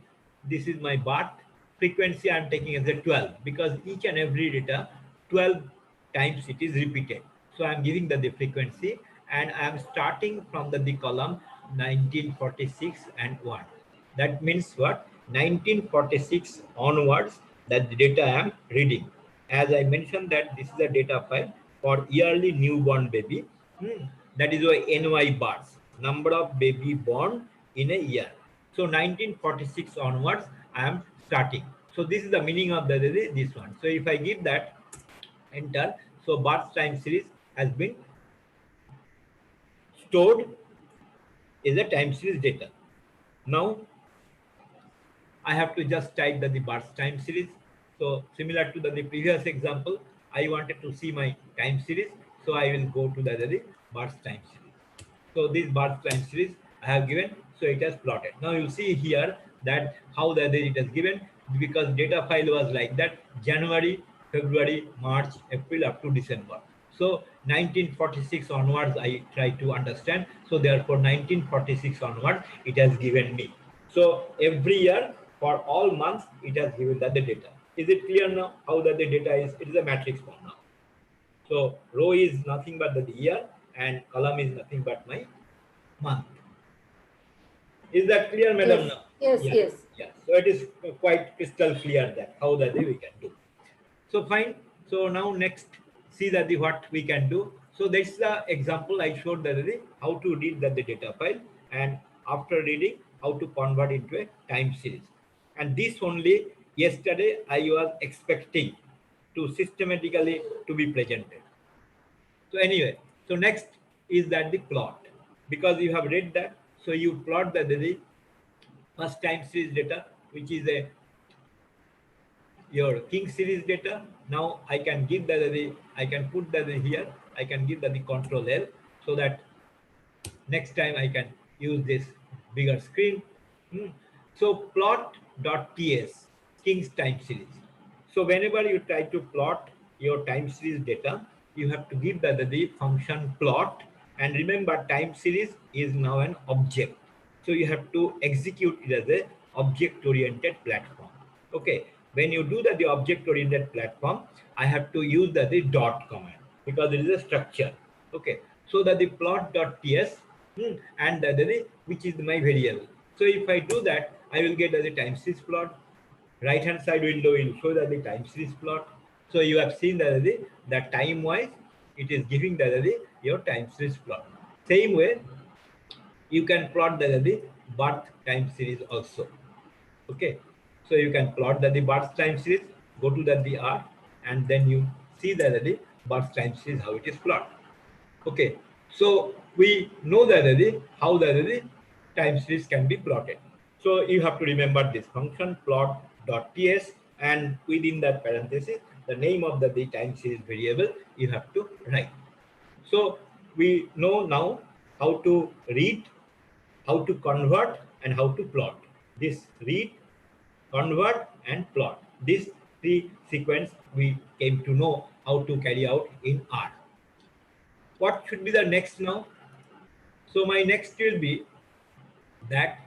S2: This is my BART. Frequency I am taking as a 12 because each and every data 12 times it is repeated. So I am giving the frequency, and I am starting from the column 1946 and 1. That means what? 1946 onwards, that the data I am reading. As I mentioned that this is a data file for yearly newborn baby. That is why NY bars, number of baby born in a year. So 1946 onwards, I am starting. So this is the meaning of this one. So if I give that enter, so birth time series has been stored is a time series data. Now I have to just type the birth time series. So similar to the previous example, I wanted to see my time series. So I will go to the birth time series. So this birth time series I have given. So it has plotted. Now you see here that how the it has given, because data file was like that: January, February, March, April up to December. So 1946 onwards I try to understand. So therefore 1946 onwards it has given me. So every year for all months it has given that the data. Is it clear now how that the data is? It is a matrix form now. So row is nothing but the year and column is nothing but my month. Is that clear, madam?
S1: Yes,
S2: Now?
S1: yes,
S2: Yeah,
S1: yes,
S2: yeah. So it is quite crystal clear that how that we can do. So fine. So now next, see that the what we can do. So that's the example I showed that the how to read that the data file, and after reading how to convert into a time series. And this only yesterday I was expecting to systematically to be presented. So anyway, so next is that the plot, because you have read that. So you plot the first time series data, which is a your king series data. Now I can give the I can put that here. I can give that the control L, so that next time I can use this bigger screen. Hmm. So plot.ts, King's time series. So whenever you try to plot your time series data, you have to give the function plot, and remember time series is now an object. So you have to execute it as a object oriented platform. Okay, when you do the object oriented platform, I have to use the dot command, because it is a structure. Okay, so that the plot.ts, and which is my variable. So if I do that, I will get the time series plot. Right hand side window will show that the time series plot. So you have seen that the time wise it is giving the your time series plot. Same way you can plot the birth time series also. Okay, so you can plot the birth time series, go to the R, and then you see the birth time series how it is plotted. Okay, so we know that how the time series can be plotted. So you have to remember this function plot.ts, and within that parenthesis the name of the time series variable you have to write. So we know now how to read, how to convert, and how to plot. This read, convert, and plot. This three sequence we came to know how to carry out in R. What should be the next now? So my next will be that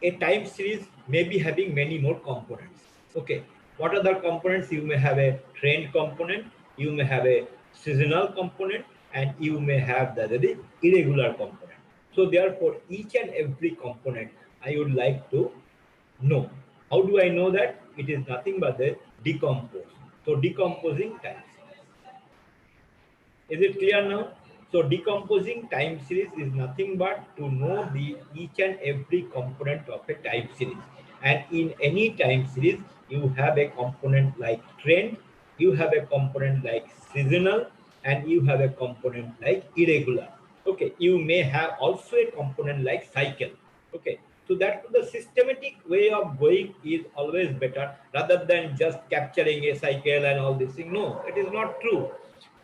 S2: a time series may be having many more components. Okay, what other components? You may have a trend component, you may have a seasonal component, and you may have the irregular component. So therefore, each and every component I would like to know. How do I know that? It is nothing but the decompose. So decomposing time series. Is it clear now? So decomposing time series is nothing but to know the each and every component of a time series. And in any time series, you have a component like trend, you have a component like seasonal, and you have a component like irregular. Okay, you may have also a component like cycle. Okay, so that the systematic way of going is always better rather than just capturing a cycle and all this thing. No, it is not true.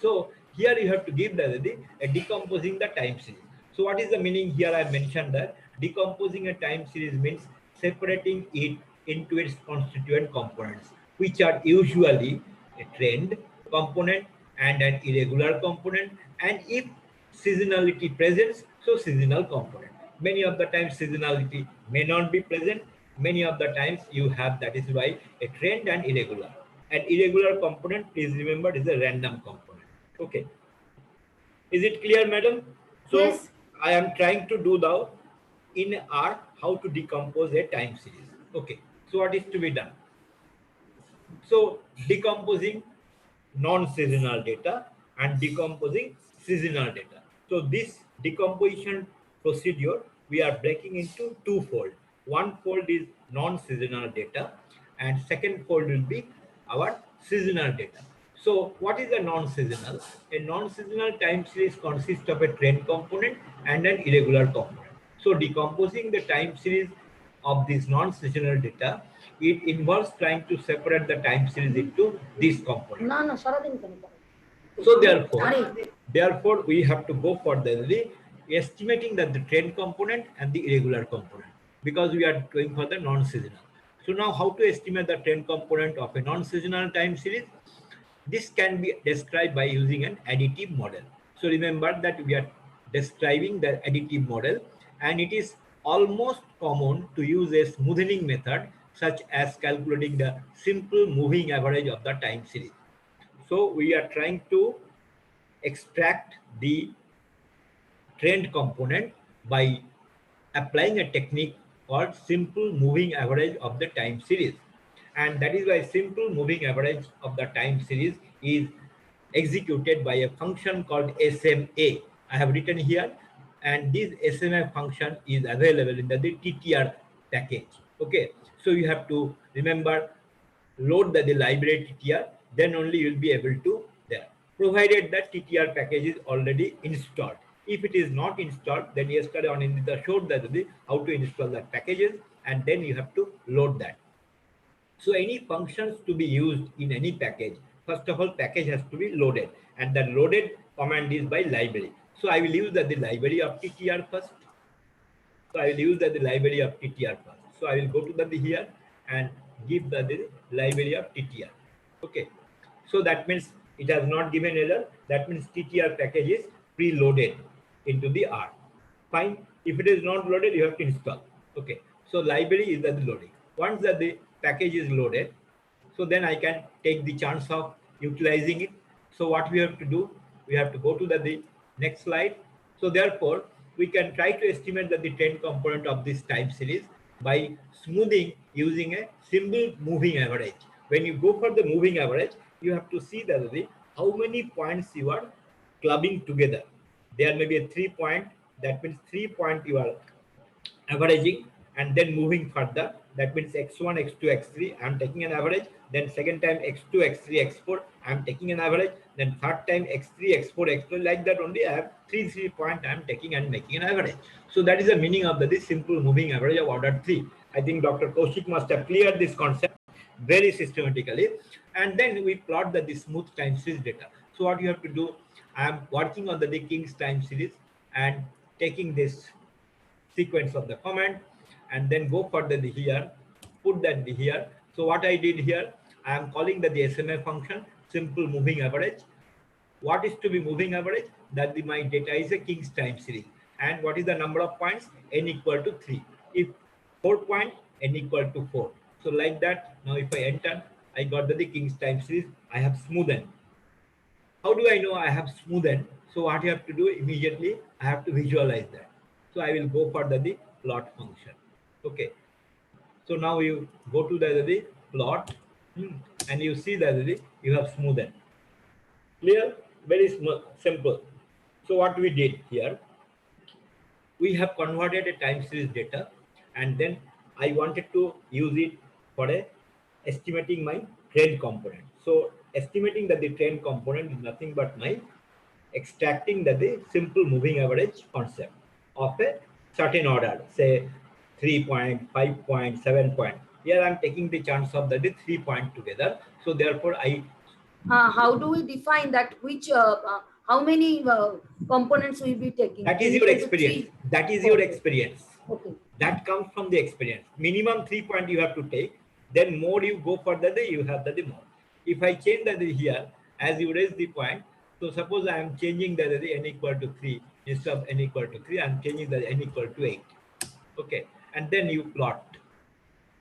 S2: So here you have to give a decomposing the time series. So what is the meaning here? I mentioned that decomposing a time series means separating it into its constituent components, which are usually a trend component and an irregular component, and if seasonality presents, so seasonal component. Many of the times seasonality may not be present. Many of the times you have, that is why a trend and irregular. An irregular component, please remember, is a random component. Okay. Is it clear, madam? So
S1: yes,
S2: I am trying to do the in R how to decompose a time series. Okay. So what is to be done? So decomposing non-seasonal data and decomposing seasonal data. So this decomposition procedure we are breaking into two fold. One fold is non-seasonal data and second fold will be our seasonal data. So what is a non-seasonal? A non-seasonal time series consists of a trend component and an irregular component. So decomposing the time series of this non-seasonal data, it involves trying to separate the time series into these components.
S1: না না সারাদিন কেন করে?
S2: So
S1: আমি
S2: therefore,
S1: আরে
S2: therefore we have to go for the estimating that the trend component and the irregular component, because we are going for the non-seasonal. So now how to estimate the trend component of a non-seasonal time series? This can be described by using an additive model. So remember that we are describing the additive model, and it is almost common to use a smoothing method such as calculating the simple moving average of the time series. So we are trying to extract the trend component by applying a technique called simple moving average of the time series. And that is why simple moving average of the time series is executed by a function called SMA. I have written here, and this SMA function is available in the TTR package. Okay, so you have to remember, load the library TTR, then only you will be able to there, provided that TTR package is already installed. If it is not installed, then yesterday on in the showed that how to install the packages, and then you have to load that. So any functions to be used in any package, first of all, package has to be loaded, and the loaded command is by library. So I will use the library of TTR first. So I will use the library of TTR first. So I will go to the here and give the library of TTR. Okay. So that means it has not given error. That means TTR package is preloaded into the R. Fine. If it is not loaded, you have to install. Okay. So library is the loading. Once the package is loaded, so then I can take the chance of utilizing it. So what we have to do, we have to go to the next slide. So therefore, we can try to estimate the trend component of this time series by smoothing using a simple moving average. When you go for the moving average, you have to see the how many points you are clubbing together. There may be a 3 point, that means 3 point you are averaging and then moving further. That means x1, x2, x3, I'm taking an average. Then second time x2, x3, x4, I'm taking an average. Then third time x3, x4, x4, like that only I have 3 point I'm taking and making an average. So that is the meaning of the simple moving average of order 3. I think Dr. Kaushik must have cleared this concept very systematically. And then we plot the smooth time series data. So what you have to do, I am working on the King's time series and taking this sequence of the command, and then go further here, put that here. So what I did here, I am calling the SMA function simple moving average. What is to be moving average? That my data is a King's time series. And what is the number of points? N equal to 3. If 4 point, N equal to 4. So like that, now if I enter, I got the King's time series. I have smoothened. How do I know I have smoothened? So what you have to do immediately, I have to visualize that. So I will go for the plot function. Okay. So now you go to the plot, and you see that you have smoothened. Clear? Very simple. So what we did here, we have converted a time series data, and then I wanted to use it for estimating my trend component. So estimating the trend component is nothing but my extracting the simple moving average concept of a certain order, say 3 point, 5 point, 7 point. Here I'm taking the chance of the 3 point together. So therefore
S1: How do we define that? Which how many components will be taking?
S2: that
S1: N
S2: is your
S1: equal to
S2: experience.
S1: 3.
S2: That is your
S1: Okay.
S2: experience.
S1: Okay.
S2: That comes from the experience. Minimum 3 point you have to take. Then more you go further, you have the more. If I change the here, as you raise the point, so suppose I am changing the n equal to 3 instead of n equal to 3, I am changing the n equal to 8. Okay, and then you plot.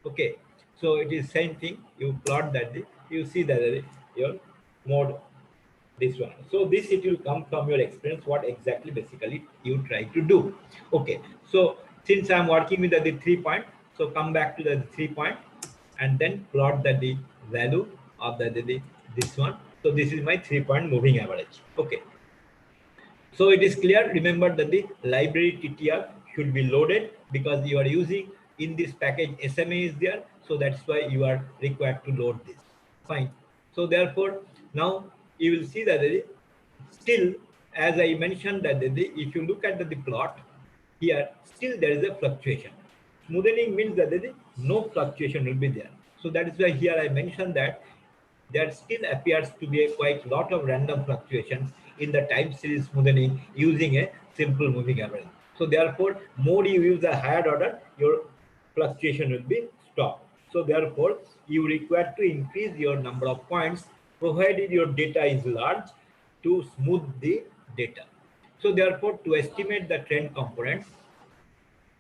S2: Okay, so it is same thing. You plot that you see that your mode this one. So this it will come from your experience what exactly basically you try to do. Okay, so since I'm working with the 3 point, so come back to the 3 point and then plot the value of the this one. So this is my 3 point moving average. Okay, so it is clear. Remember that the library TTR should be loaded because you are using in this package SMA is there. So that's why you are required to load this. Fine. So therefore, now you will see that still, as I mentioned that if you look at the plot here, still there is a fluctuation. Smoothing means that no fluctuation will be there. So that is why here I mentioned that there still appears to be a quite lot of random fluctuations in the time series smoothing using a simple moving average. So therefore, more you use a higher order, your fluctuation will be stopped. So therefore, you require to increase your number of points provided your data is large to smooth the data. So therefore, to estimate the trend component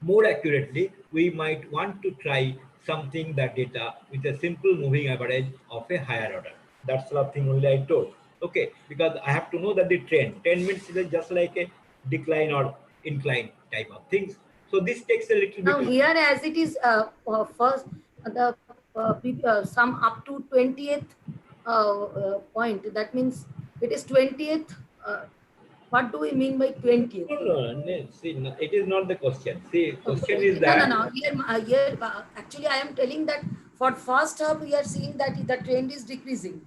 S2: more accurately, we might want to try something that data with a simple moving average of a higher order. That's the thing only I told. Okay, because I have to know that the trend. Trend means it is just like a decline or incline type of things. So this takes a little bit
S1: Now
S2: of
S1: here as it is first the sum up to 20th point, that means it is 20th. What do we mean by 20th?
S2: no, no, no, see, no, it is not the question. See, question
S1: Okay.
S2: is
S1: No, no,
S2: that
S1: no. Actually, I am telling that for first half we are seeing that the trend is decreasing,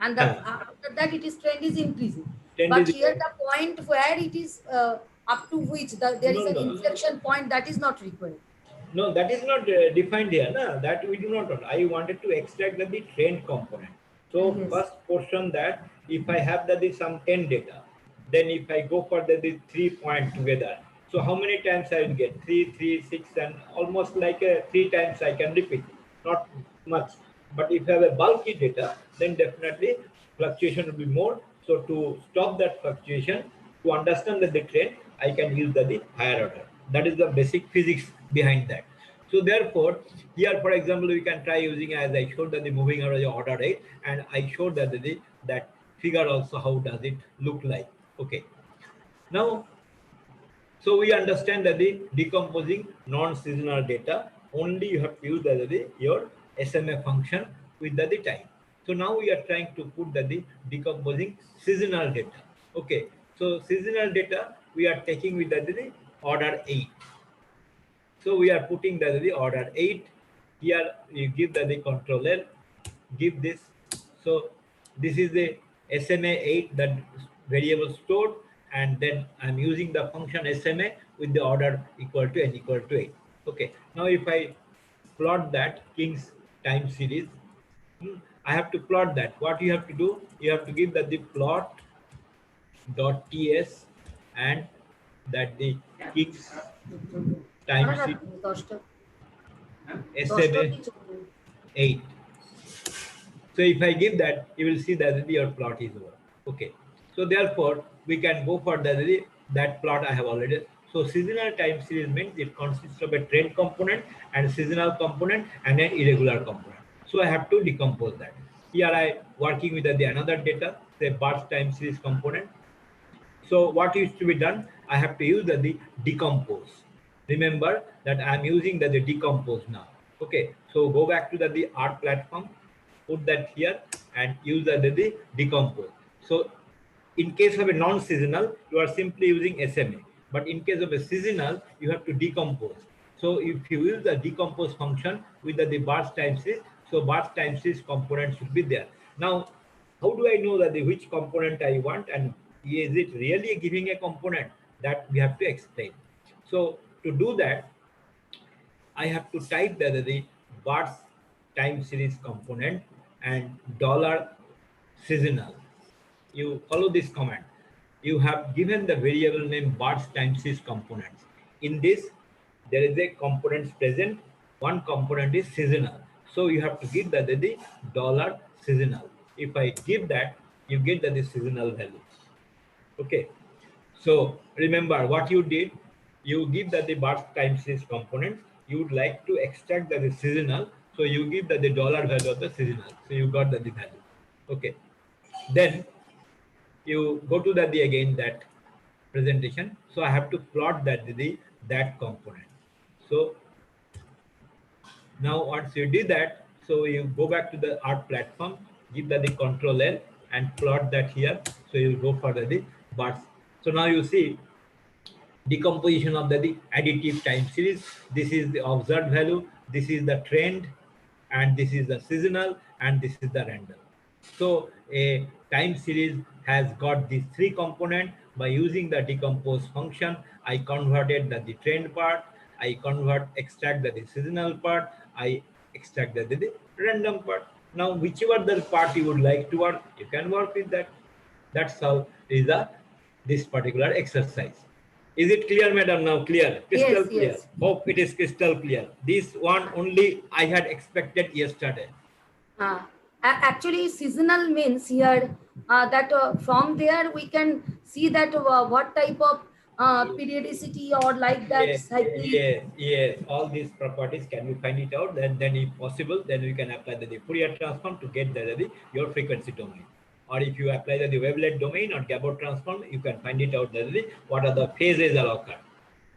S1: and the after that it is trend is increasing.
S2: trend
S1: But
S2: is
S1: here the point where it is up to which there is
S2: no,
S1: an
S2: no.
S1: inflection point that is not required.
S2: No, that is not defined here. No, that we do not want. I wanted to extract the trend component. So
S1: Yes.
S2: first portion that if I have the some 10 data, then if I go for the 3 point together, so how many times I will get? 3, 3, 6, and almost like 3 times I can repeat. Not much. But if I have a bulky data, then definitely fluctuation will be more. So to stop that fluctuation, to understand the trend, I can use the higher order. That is the basic physics behind that. So therefore, here for example, we can try using as I showed that the moving average order rate, and I showed that that figure also how does it look like. Okay. Now, so we understand that the decomposing non-seasonal data only you have to use your SMA function with the time. So now we are trying to put the decomposing seasonal data. Okay, so seasonal data we are taking with the order 8. So we are putting the order 8. Here you give the controller, give this. So this is the SMA 8 that variable stored, and then I'm using the function SMA with the order equal to n equal to 8. Okay. Now if I plot that King's time series, I have to plot that. What you have to do, you have to give that the plot dot ts and that the King's time series
S1: দশটা দশটা
S2: SMA
S1: কি চলবে
S2: 8. So if I give that, you will see that your plot is over. Okay. So therefore, we can go for that plot I have already. So seasonal time series means it consists of a trend component and seasonal component and an irregular component. So I have to decompose that. Here I working with another data, say birth time series component. So what is to be done? I have to use the decompose. Remember that I am using the decompose now. Okay, so go back to the art platform, put that here and use the decompose. So in case of a non-seasonal, you are simply using SMA. But in case of a seasonal, you have to decompose. So if you use the decompose function with the burst time series, so burst time series component should be there. Now, how do I know that which component I want and is it really giving a component that we have to explain? So to do that, I have to type the burst time series component and dollar seasonal. You follow this command. You have given the variable name burst time series components. In this, there is a components present. One component is seasonal. So you have to give the dollar seasonal. If I give that, you get the seasonal value. Okay. So remember what you did. You give the burst time series component. You would like to extract the seasonal. So you give the dollar value of the seasonal. So you got the value. Okay. Then you go to the again that presentation. So I have to plot that component. So now once you did that, so you go back to the art platform, give the control L and plot that here. So you go for the bars. So now you see decomposition of the additive time series. This is the observed value, this is the trend, and this is the seasonal, and this is the random. So a time series has got these three components. By using the decompose function, I converted the trend part, I extract the seasonal part, I extract the random part. Now whichever the part you would like to work, you can work with that. That's how is this particular exercise. Is it clear, madam? Now clear, crystal
S1: Yes,
S2: clear.
S1: yes.
S2: Hope it is crystal clear. This one only I had expected yesterday.
S1: Uh, Actually, seasonal means here that from there we can see that what type of periodicity or like that
S2: Yes,
S1: cyclic.
S2: yes, yes. All these properties can we find it out? Then if possible, then we can apply the Fourier transform to get your frequency domain. Or if you apply the wavelet domain or Gabor transform, you can find it out what are the phases are occurring.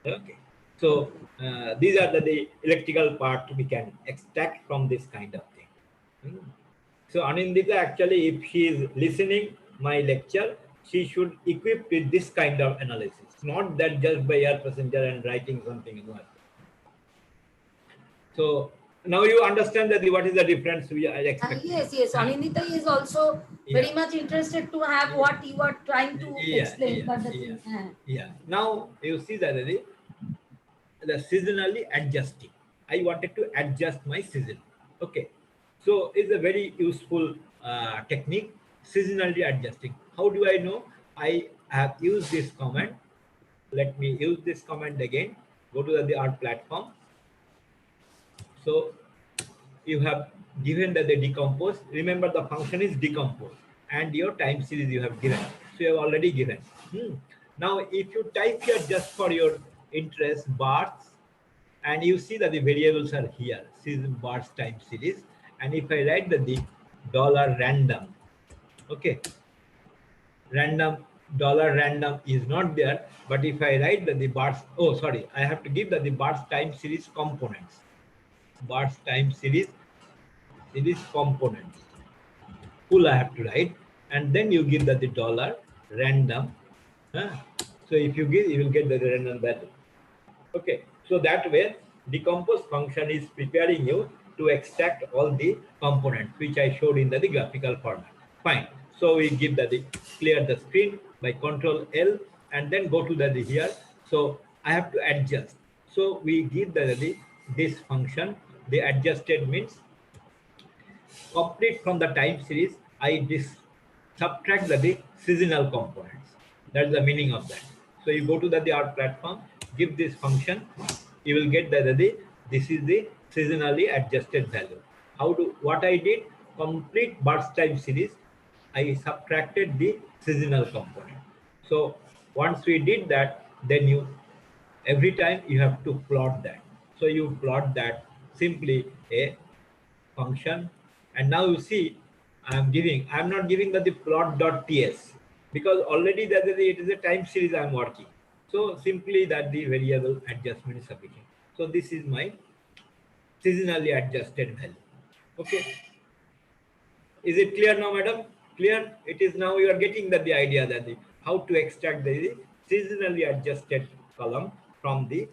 S2: Okay. So
S1: Okay.
S2: these are the electrical part we can extract from this kind of thing. Hmm. So Anindita, actually, if she is listening my lecture, she should equip with this kind of analysis, not that just by air passenger and writing something. So now you understand that what is the difference we are expecting.
S1: Yes, yes.
S2: Ah,
S1: Anindita is also
S2: yeah,
S1: very much interested to have
S2: yeah,
S1: what you are trying to
S2: yeah,
S1: explain.
S2: yeah,
S1: But the
S2: yeah,
S1: thing,
S2: yeah. Now you see that the seasonally adjusting. I wanted to adjust my season. Okay, so it's a very useful technique, seasonally adjusting. How do I know? I have used this command. Let me use this command again. Go to the art platform. So you have given that they decompose. Remember the function is decompose and your time series you have given. So you have already given. Hmm. Now if you type here just for your interest bars, and you see that the variables are here, season bars time series, and if I write the dollar random, okay, random dollar random is not there, but if I write that the bars, oh sorry, I have to give that the bars time series components, bars time series components full I have to write, and then you give that the dollar random. Huh? So if you give, you will get the random value. Okay, so that way decompose function is preparing you to extract all the components which I showed in the graphical format. Fine. So we give the clear the screen by Control L and then go to the here. So I have to adjust. So we give the this function. The adjusted means complete from the time series. I subtract the seasonal components. That's the meaning of that. So you go to the art platform, give this function, you will get this is the seasonally adjusted value. How do what I did? Complete burst time series, I subtracted the seasonal component. So once we did that, then you every time you have to plot that. So you plot that simply a function, and now you see I'm not giving the plot.ts because already it is a time series I'm working. So simply that the variable adjustment is sufficient. So this is my seasonally adjusted value. Okay, is it clear now, madam? Clear? It is now you are getting the idea that how to extract the seasonally adjusted column from the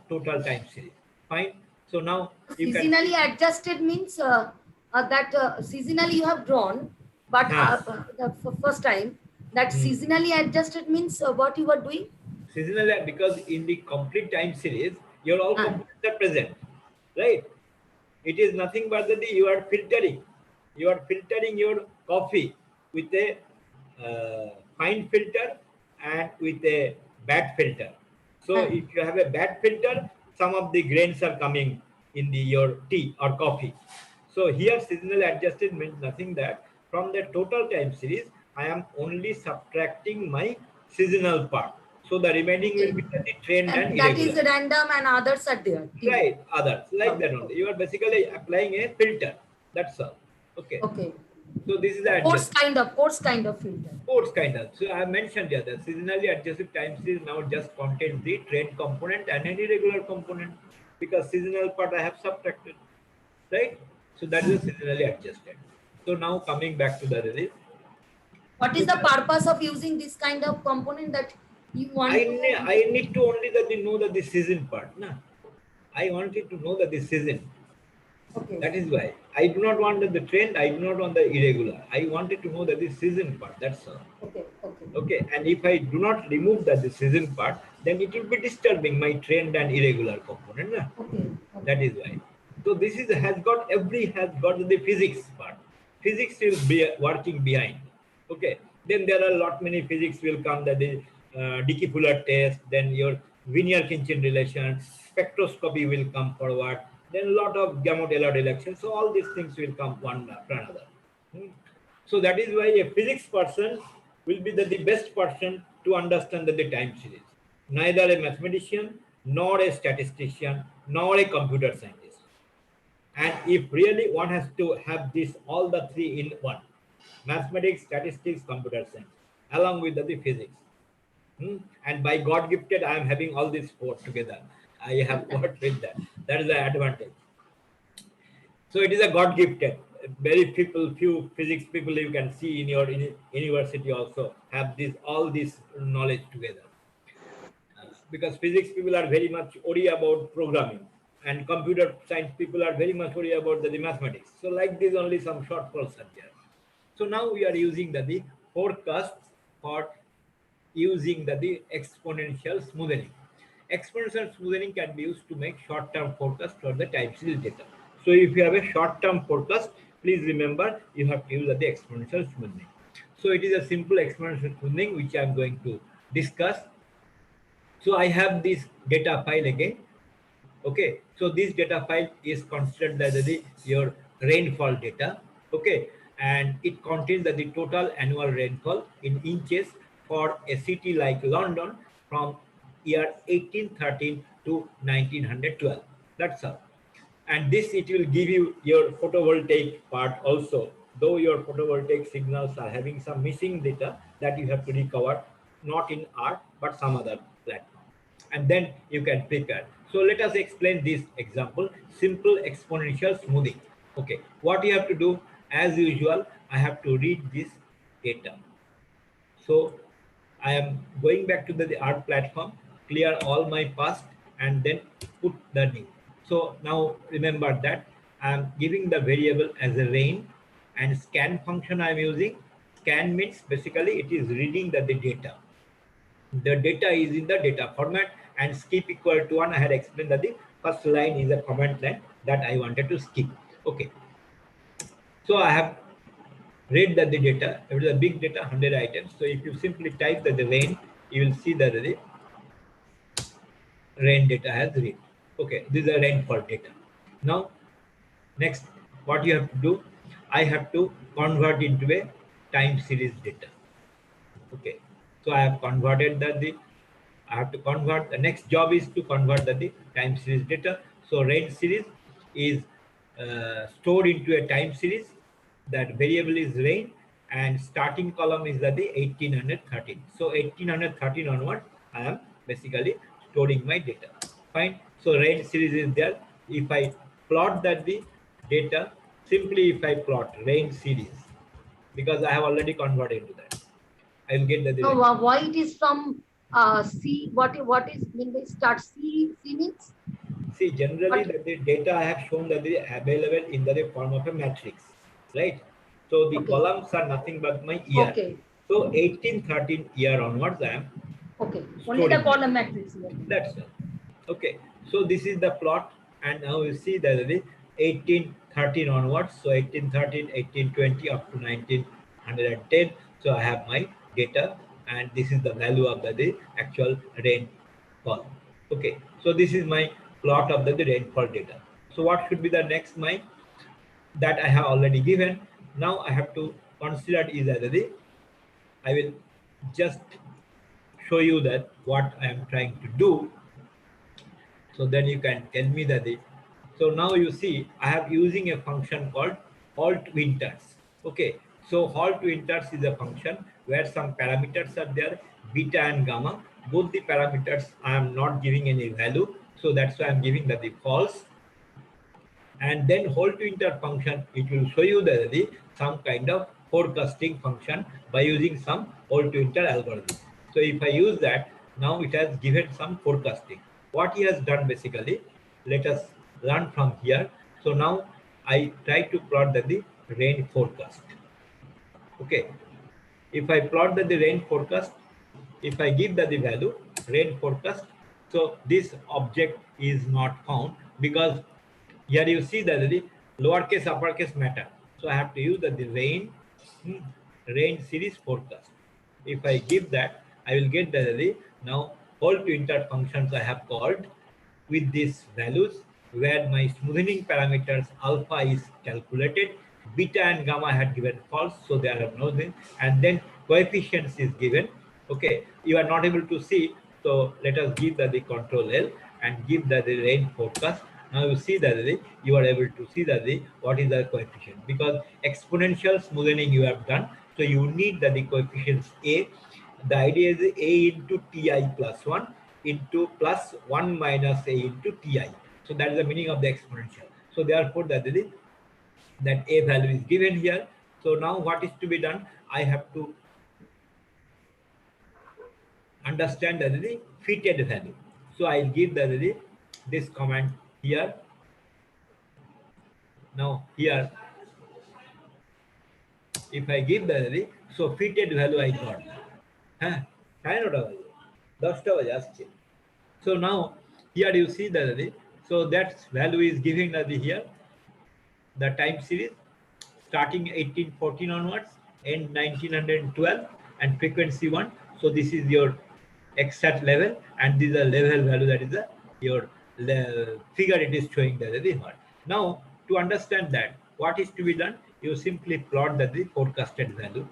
S2: total time series. Fine. So now you can
S1: seasonally
S2: see.
S1: adjusted means that seasonally you have drawn, but
S2: Huh.
S1: the first time that
S2: Hmm.
S1: seasonally adjusted means what you are doing.
S2: Seasonal because in the complete time series, your all
S1: Uh,
S2: components are present, right? It is nothing but that you are filtering. You are filtering your coffee with a fine filter and with a bad filter. So
S1: uh,
S2: if you have a bad filter, some of the grains are coming in your tea or coffee. So here seasonal adjusted means nothing that from the total time series, I am only subtracting my seasonal part. So the remaining will
S1: okay.
S2: be the trend and
S1: And that is
S2: irregular.
S1: random and others are there.
S2: Right, others like
S1: Okay,
S2: that only. You are basically applying a filter. That's all. Okay.
S1: okay.
S2: So this is the
S1: Course
S2: adjustment.
S1: kind of filter.
S2: Course kind of. So I mentioned here the seasonally adjusted time series now just contains the trend component and an irregular component because seasonal part I have subtracted. Right? So that is a seasonally adjusted. So now coming back to the release.
S1: What
S2: So
S1: is the purpose of using this kind of component that you want to?
S2: I need to only that they know that the season part. Na? I wanted to know that the season.
S1: Okay,
S2: That is why I do not want the trend. I do not want the irregular. I wanted to know that the season part. That's all.
S1: okay, okay,
S2: Okay. And if I do not remove that the season part, then it will be disturbing my trend and irregular component. Na?
S1: okay, okay.
S2: That is why. So this is has got the physics part. Physics is working behind. Okay. Then there are a lot many physics will come, that is Dickey-Fuller test, then your Wiener-Khinchin relation, spectroscopy will come forward, then a lot of Gamow-Taylor relation. So all these things will come one after another. Hmm. So that is why a physics person will be the best person to understand the time series. Neither a mathematician, nor a statistician, nor a computer scientist. And if really one has to have this all the three in one, mathematics, statistics, computer science, along with the physics. And by God gifted, I am having all these four together. I have got with that. That is the advantage. So it is a God gifted. Very few physics people you can see in your university also have this all this knowledge together. Because physics people are very much worried about programming, and computer science people are very much worried about the mathematics. So like this, only some shortfalls are there. So now we are using the forecasts for using the exponential smoothing. Exponential smoothing can be used to make short-term forecast for the time series data. So if you have a short-term forecast, please remember you have to use the exponential smoothing. So it is a simple exponential smoothing which I am going to discuss. So I have this data file again. Okay, so this data file is considered as your rainfall data. Okay, and it contains the total annual rainfall in inches for a city like London from year 1813 to 1912. That's all. And this, it will give you your photovoltaic part also, though your photovoltaic signals are having some missing data that you have to recover, not in art but some other platform, and then you can prepare. So let us explain this example, simple exponential smoothing. Okay, what you have to do, as usual, I have to read this data. So I am going back to the art platform, clear all my past, and then put the new. So now remember that I am giving the variable as a rain, and scan function I am using. Scan means basically it is reading the data. The data is in the data format, and skip equal to 1. I had explained that the first line is a comment line that I wanted to skip. Okay. So I have read that the data, it is a big data, 100 items. So if you simply type that the rain, you will see that the rain data has read. Okay, this is a rainfall data. Now, next, what you have to do, I have to convert into a time series data. Okay, so I have converted the I have to convert. The next job is to convert the time series data. So rain series is stored into a time series. That variable is rain, and starting column is the 1813. So 1813 onward, I am basically storing my data. Fine. So rain series is there. If I plot that the data, simply if I plot rain series, because I have already converted into that, I will get the
S1: No,
S2: rain.
S1: why it is from C? What is mean by start? C means
S2: See, generally
S1: what?
S2: the data I have shown that they are available in the form of a matrix, right? So the
S1: Okay,
S2: columns are nothing but my year.
S1: okay,
S2: So 1813 year onwards, I am
S1: okay. Only the
S2: storing my
S1: column
S2: data.
S1: matrix here.
S2: That's all. Okay. So this is the plot, and now you see that the 1813 onwards. So 1813, 1820 up to 1910. So I have my data, and this is the value of the actual rainfall. Okay. So this is my plot of the rainfall data. So what should be the next my that I have already given. Now I have to consider is that I will just show you that what I am trying to do. So then you can tell me that so now you see I have using a function called halt winters. Okay, so halt winters is a function where some parameters are there, beta and gamma. Both the parameters I am not giving any value, so that's why I'm giving that the false. And then halt winter function, it will show you the some kind of forecasting function by using some halt winter algorithm. So if I use that, now it has given some forecasting. What he has done basically, let us learn from here. So now I try to plot the rain forecast. Okay, if I plot the rain forecast, if I give the value rain forecast, so this object is not found, because here you see that the lowercase uppercase matter. So I have to use the rain rain series forecast. If I give that, I will get the now all to inter functions I have called with these values where my smoothing parameters alpha is calculated, beta and gamma had given false, so there are no thing, and then coefficients is given. Okay, you are not able to see, so let us give the control L and give the rain forecast. Now you see that you are able to see that what is the coefficient, because exponential smoothing you have done, so you need the coefficients A. The idea is A into Ti plus 1 into plus 1 minus A into Ti. So that is the meaning of the exponential. So therefore that A value is given here. So now what is to be done? I have to understand the fitted value. So I'll give this command here. Now here, if I give so fitted value I got. Huh? So now here you see so that value is giving here the time series starting 1814 onwards, end 1912, and frequency 1. So this is your exact level, and this is a level value, that is your figure it is showing the what. Now to understand that, what is to be done? You simply plot the forecasted value.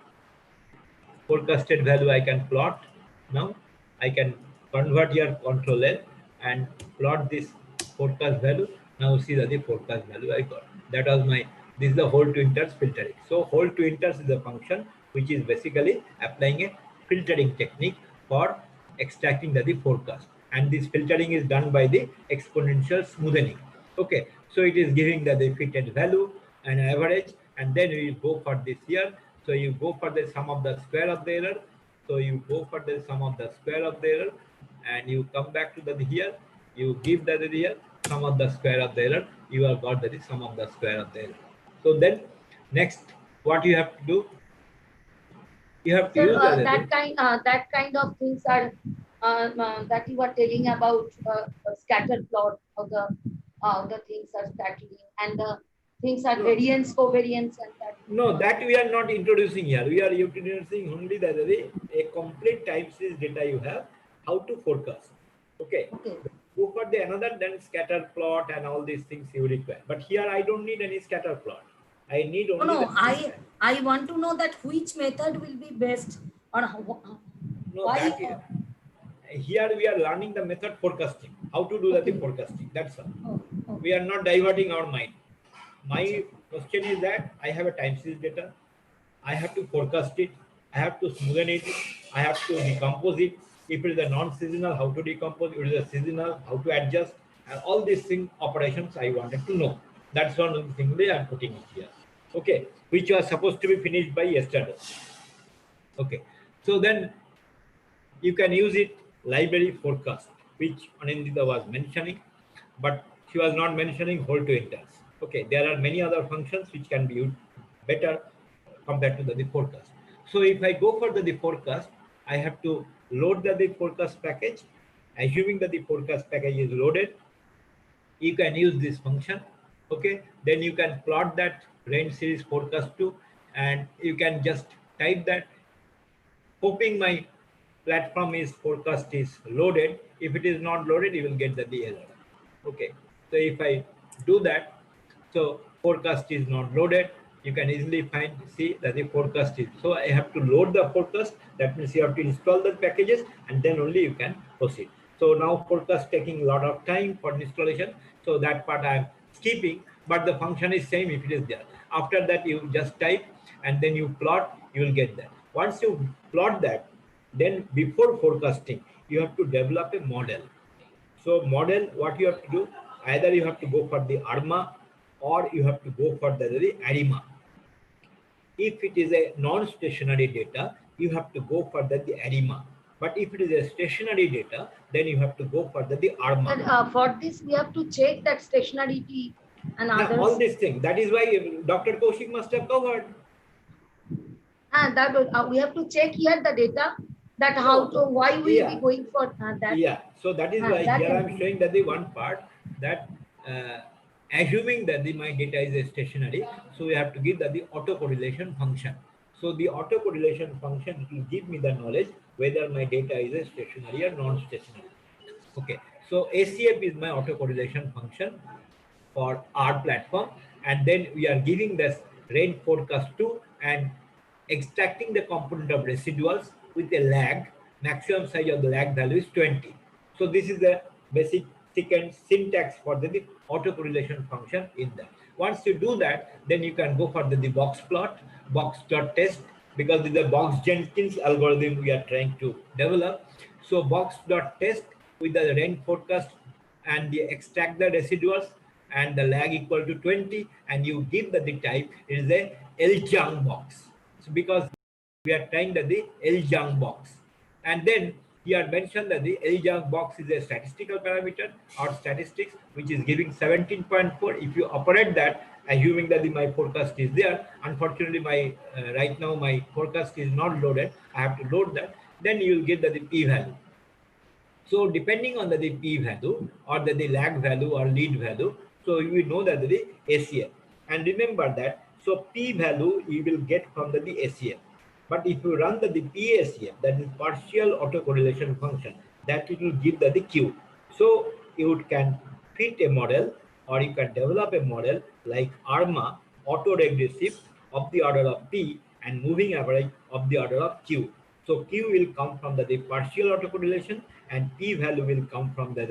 S2: Forecasted value I can plot. Now I can convert your control L and plot this forecast value. Now see the forecast value I got. That was my, this is the whole to inters filtering. So whole to inters is a function which is basically applying a filtering technique for extracting the forecast, and this filtering is done by the exponential smoothing. Okay, so it is giving the fitted value and average, and then we go for this here. So you go for the sum of the square of the error. So you go for the sum of the square of the error, and you come back to the here. You give the here sum of the square of the error. You have got the sum of the square of the error. So then next, what you have to do? You have to
S1: Sir,
S2: use
S1: that kind of things are that you were telling about scatter plot of the things are scattering, and the things are
S2: No.
S1: variance, covariance, and that.
S2: No, that we are not introducing here. We are introducing only a complete time series data you have, how to forecast. Okay.
S1: Okay.
S2: Go for the another, then scatter plot and all these things you require. But here I don't need any scatter plot. I need only
S1: No,
S2: the
S1: I want to know that which method will be best, or
S2: no,
S1: why.
S2: that here we are learning the method forecasting, how to do
S1: Okay.
S2: the forecasting. That's all.
S1: Oh, okay.
S2: We are not diverting our mind. My
S1: Achha.
S2: question is that I have a time series data. I have to forecast it. I have to smoothen it. I have to decompose it. If it is a non-seasonal, how to decompose. If it is a seasonal, how to adjust. And all these thing operations I wanted to know. That's one of the things I am putting it here. Okay, which was supposed to be finished by yesterday. Okay, so then you can use it library forecast, which Anindita was mentioning, but she was not mentioning whole to inters. Okay, there are many other functions which can be used better compared to the forecast. So if I go for the forecast, I have to load the forecast package. Assuming that the forecast package is loaded, you can use this function. Okay, then you can plot that rain series forecast to, and you can just type that, hoping my platform is forecast is loaded. If it is not loaded, you will get the error. Okay, so if I do that, so forecast is not loaded, you can easily see that the forecast is. So I have to load the forecast. That means you have to install the packages, and then only you can proceed. So now forecast taking a lot of time for installation. So that part I am skipping, but the function is same if it is there. After that, you just type and then you plot, you will get that. Once you plot that, then before forecasting, you have to develop a model. So model, what you have to do, either you have to go for the ARMA or you have to go for the ARIMA. If it is a non-stationary data, you have to go for the ARIMA. But if it is a stationary data, then you have to go for the ARMA.
S1: And for this, we have to check that stationarity and
S2: Now,
S1: others.
S2: all these things. That is why Dr. Kaushik must have covered.
S1: And that we have to check here the data, that how to, why we will be going for that.
S2: Yeah, so that is why
S1: that
S2: here I am showing that the one part that assuming that my data is a stationary, so we have to give that the autocorrelation function. So the autocorrelation function will give me the knowledge whether my data is a stationary or non-stationary. Okay, so ACF is my autocorrelation function for our platform, and then we are giving this rain forecast to and extracting the component of residuals with a lag. Maximum size of the lag value is 20. So this is the basic second syntax for the autocorrelation function in that. Once you do that, then you can go for the box plot, box.test, because this is the box Jenkins algorithm we are trying to develop. So box.test with the rain forecast, and they extract the residuals and the lag equal to 20, and you give the type, it is a L-Jang box. So because we are trying the L-Jang box, and then he had mentioned that the L-Jang box is a statistical parameter or statistics which is giving 17.4. If you operate that, assuming that my forecast is there, unfortunately my right now my forecast is not loaded, I have to load that, then you will get the p-value. So depending on the p value or the lag value or lead value, so you will know that the ACF. And remember that, so p value you will get from the ACF. But if you run the PACF, that is partial autocorrelation function, that it will give the Q. So you can fit a model, or you can develop a model like ARMA, autoregressive of the order of P and moving average of the order of Q. So Q will come from the partial autocorrelation, and P value will come from the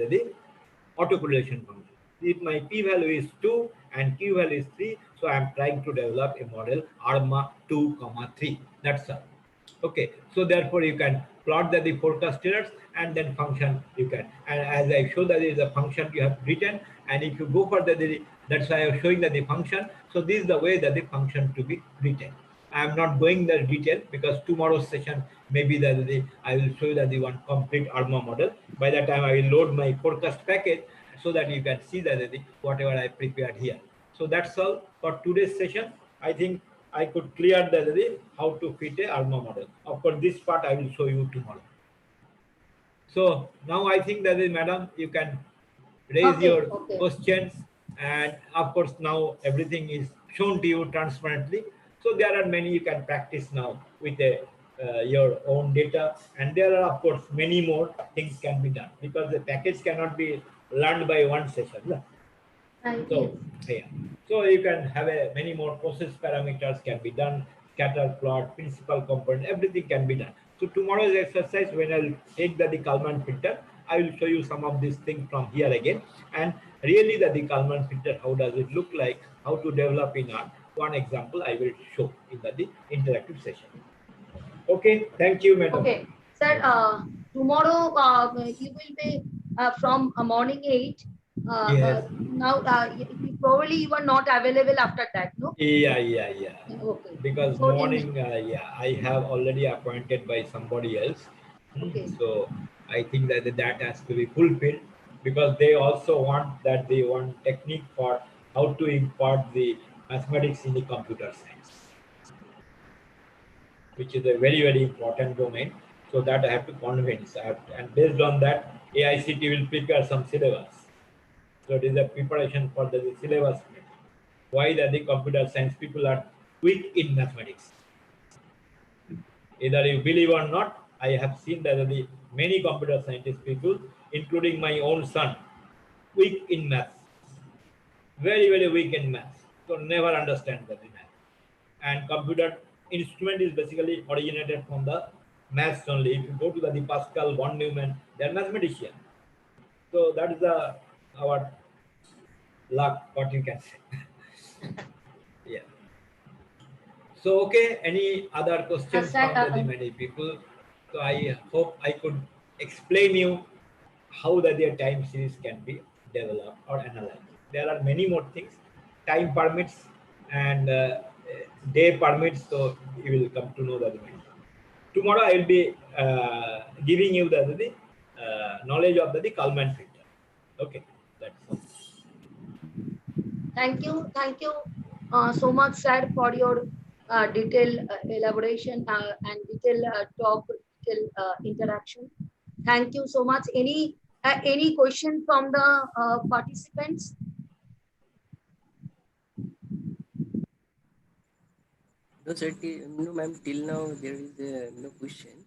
S2: autocorrelation function. If my P value is 2 and Q value is 3, so I am trying to develop a model ARMA 2, 3. That's all. Okay, so therefore you can plot the forecast errors and then function you can. And as I show that there is a function you have written, and if you go for that's why I am showing that the function. So this is the way that the function to be written. I am not going the detail because tomorrow's session maybe I will show you that the one complete ARMA model. By that time I will load my forecast package so that you can see that whatever I prepared here. So that's all for today's session. I think I could clear the how to fit a ARMA model. Of course, this part I will show you tomorrow. So now I think that madam, you can raise
S1: Okay,
S2: your
S1: okay.
S2: questions, and of course now everything is shown to you transparently. So there are many you can practice now with your own data, and there are of course many more things can be done because the package cannot be learned by one session.
S1: Yes.
S2: So yeah, so you can have many more process parameters can be done, scatter plot, principal component, everything can be done. So tomorrow's exercise, when I'll take the Kalman filter, I will show you some of these things from here again, and really the Kalman filter, how does it look like, how to develop in art. One example I will show in the interactive session. Okay, thank you, madam.
S1: Okay, sir. Tomorrow you will be from morning 8.
S2: Yes.
S1: Now, probably you are not available after that, no?
S2: Yeah.
S1: Okay.
S2: Because
S1: So in
S2: morning, yeah, I have already appointed by somebody else.
S1: okay,
S2: So I think that that has to be fulfilled because they also want that they want technique for how to impart the mathematics in the computer science, which is a very important domain. So that I have to convince, and based on that, AICT will prepare some syllabus. So it is a preparation for the syllabus. Why that the computer science people are weak in mathematics. Either you believe or not, I have seen that the many computer scientist people, including my own son, weak in math, very weak in math. So never understand that in math. And computer instrument is basically originated from the maths only. If you go to the Pascal, von Neumann, they are mathematicians. So that is our luck, what you can say. Yeah. So, okay, any other questions
S1: sir.
S2: from the many people? So, I hope I could explain you how the time series can be developed or analyzed. There are many more things. Time permits and day permits, so you will come to know that. Tomorrow, I will be giving you the knowledge of the Kalman filter. Okay, that's all.
S1: Thank you so much, sir, for your detailed elaboration and detailed talk, detailed interaction. Thank you so much. Any question from the participants?
S3: No, sir. No, ma'am. Till now there is no question.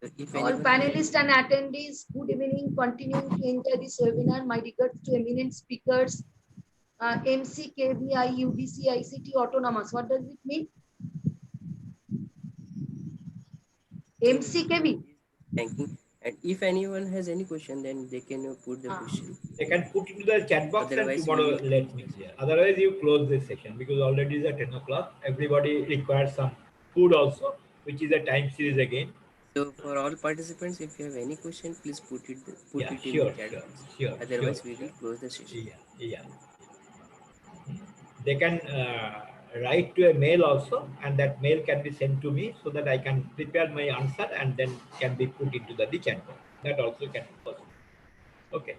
S3: So if
S1: All
S3: anyone has any,
S1: panelists and attendees, good evening. Continuing to enjoy this webinar. My regards to eminent speakers, MCKVI, UDC, ICT, Autonomous. What does it mean?
S3: so
S1: MCKV.
S3: is thanking. And if anyone has any question, then they can put the
S1: Ah,
S3: question.
S2: They can put into the chat box and
S3: Otherwise, we
S2: tomorrow
S3: will
S2: let me clear. Otherwise, you close this session because already it's at 10 o'clock. Everybody requires some food also, which is a time series again.
S3: So for all participants, if you have any question, please put
S2: Yeah,
S3: it in the
S2: sure,
S3: chat
S2: sure,
S3: box.
S2: sure, sure,
S3: Otherwise, we
S2: sure.
S3: will close the session.
S2: Yeah, yeah. They can write to a mail also, and that mail can be sent to me so that I can prepare my answer and then can be put into the chat box. That also can be possible. Okay.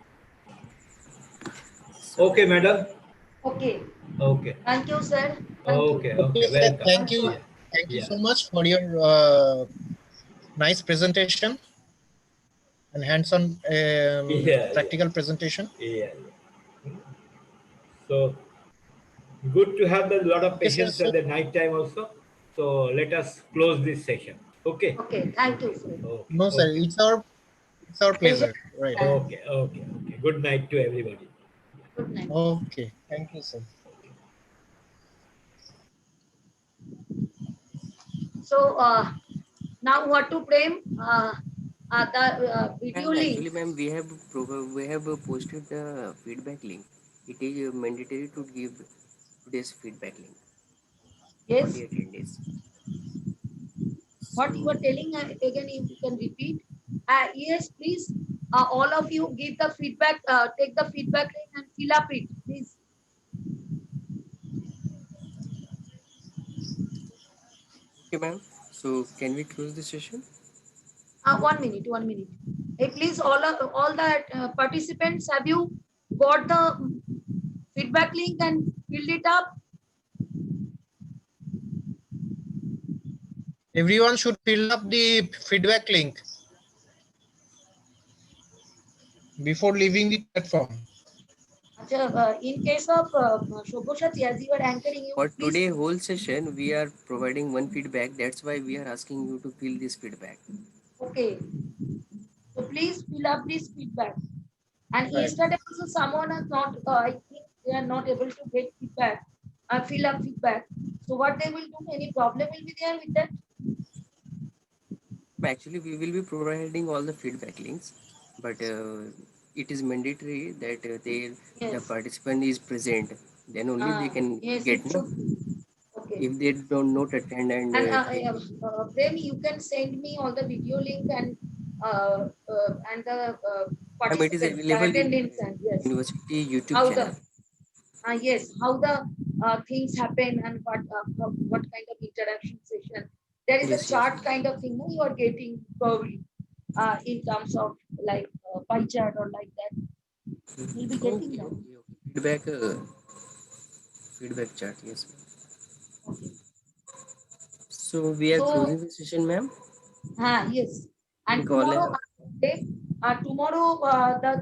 S2: Okay,
S3: So
S2: madam.
S1: okay.
S2: Okay.
S1: Thank you, sir. Thank you.
S2: Okay.
S4: Okay,
S2: Okay. Welcome.
S4: thank
S1: Thank you.
S4: you.
S2: Yeah.
S4: Thank you
S2: Yeah.
S4: so much for your nice presentation and hands-on
S2: Yeah. Yeah.
S4: practical presentation.
S2: Yeah. Yeah. So good to have a lot of
S4: Okay, sir.
S2: patience
S4: So,
S2: at the night time also. So let us close this session. Okay.
S1: Okay. Thank you,
S2: Okay.
S1: sir.
S2: Okay.
S4: no, sir,
S2: Okay.
S4: it's our
S1: Pleasure.
S4: pleasure. Right.
S2: Okay. Okay. Okay. Good night to everybody.
S1: Good night.
S4: Okay. Thank you, sir.
S1: So now what to frame? The video
S3: ma'am,
S1: link.
S3: actually, ma'am, we have posted the feedback link. It is mandatory to give today's feedback link for
S1: Yes.
S3: the attendees.
S1: What you are
S3: So
S1: telling again, if you can repeat. Yes, please. All of you give the feedback. Take the feedback link and fill up it, please.
S3: okay, ma'am. So can we close the session?
S1: 1 minute. 1 minute. Hey, please, all the participants, have you got the feedback link and filled it up?
S4: Everyone should fill up the feedback link before leaving the platform.
S1: In case of Shobhoshat, as you are anchoring, you
S3: For
S1: please.
S3: today whole session, we are providing one feedback. That's why we are asking you to fill this feedback.
S1: Okay. So please fill up this feedback. And
S4: Right.
S1: yesterday also someone has not, I think they are not able to get feedback, fill up feedback. So what they will do, any problem will be there with that?
S3: Actually, we will be providing all the feedback links, but it is mandatory that the
S1: Yes.
S3: participant is present. Then only they can
S1: Yes,
S3: get
S1: it
S3: no.
S1: should be. Okay.
S3: If they don't not attend and
S1: And
S3: they
S1: Prem, you can send me all the video link and the
S3: it is
S1: participants, the
S3: available in
S1: attendance, and yes,
S3: university YouTube
S1: how the
S3: channel.
S1: yes, how the things happen and what kind of interaction session. There is a
S3: Yes, yes.
S1: chart kind of thing no, you are getting probably in terms of like pie chart or like that. You'll be getting
S3: Okay,
S1: that.
S3: okay, okay. Feedback chart. Yes, ma'am.
S1: Okay.
S3: So we are
S1: So
S3: closing the session, ma'am.
S1: yes.
S3: In
S1: And
S3: call.
S1: tomorrow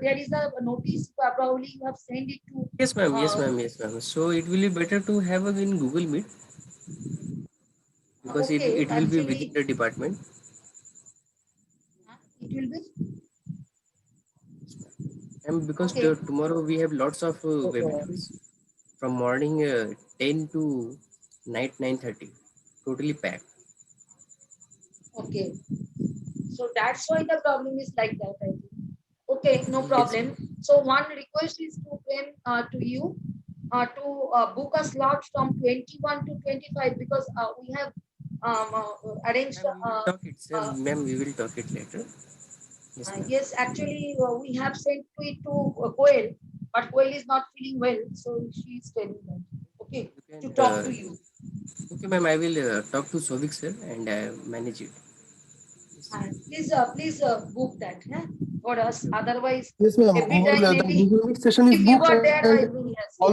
S1: there is a notice. Probably you have sent it to.
S3: Yes, ma'am. Yes,
S1: Uh,
S3: ma'am. Yes, ma'am. So it will be better to have a in Google Meet because
S1: okay,
S3: it will be within
S1: actually,
S3: the department.
S1: it will be
S3: And because
S1: okay.
S3: tomorrow we have lots of webinars from morning 10 to night 9:30, totally packed.
S1: Okay. So that's why the problem is like that. I think. Okay, no
S3: Yes,
S1: problem. So one request is to Prem, to you to book a slot from 21 to 25 because we have arranged.
S3: ma'am. We will talk it, sir.
S1: Uh,
S3: Ma'am, we will talk it later. Yes, ma'am.
S1: yes, actually, we have sent to it to Goel, but Goel is not feeling well, so she is telling that. Okay,
S3: You can.
S1: to talk to you.
S3: Okay, ma'am. I will talk to Sovik sir and manage it. Yes.
S1: And please book that for us. Otherwise,
S5: Yes, ma'am.
S1: every
S5: All
S1: time
S5: the
S1: maybe
S5: Google Meet session is
S1: if you
S5: booked,
S1: are
S5: and
S1: there, I will yes.
S5: also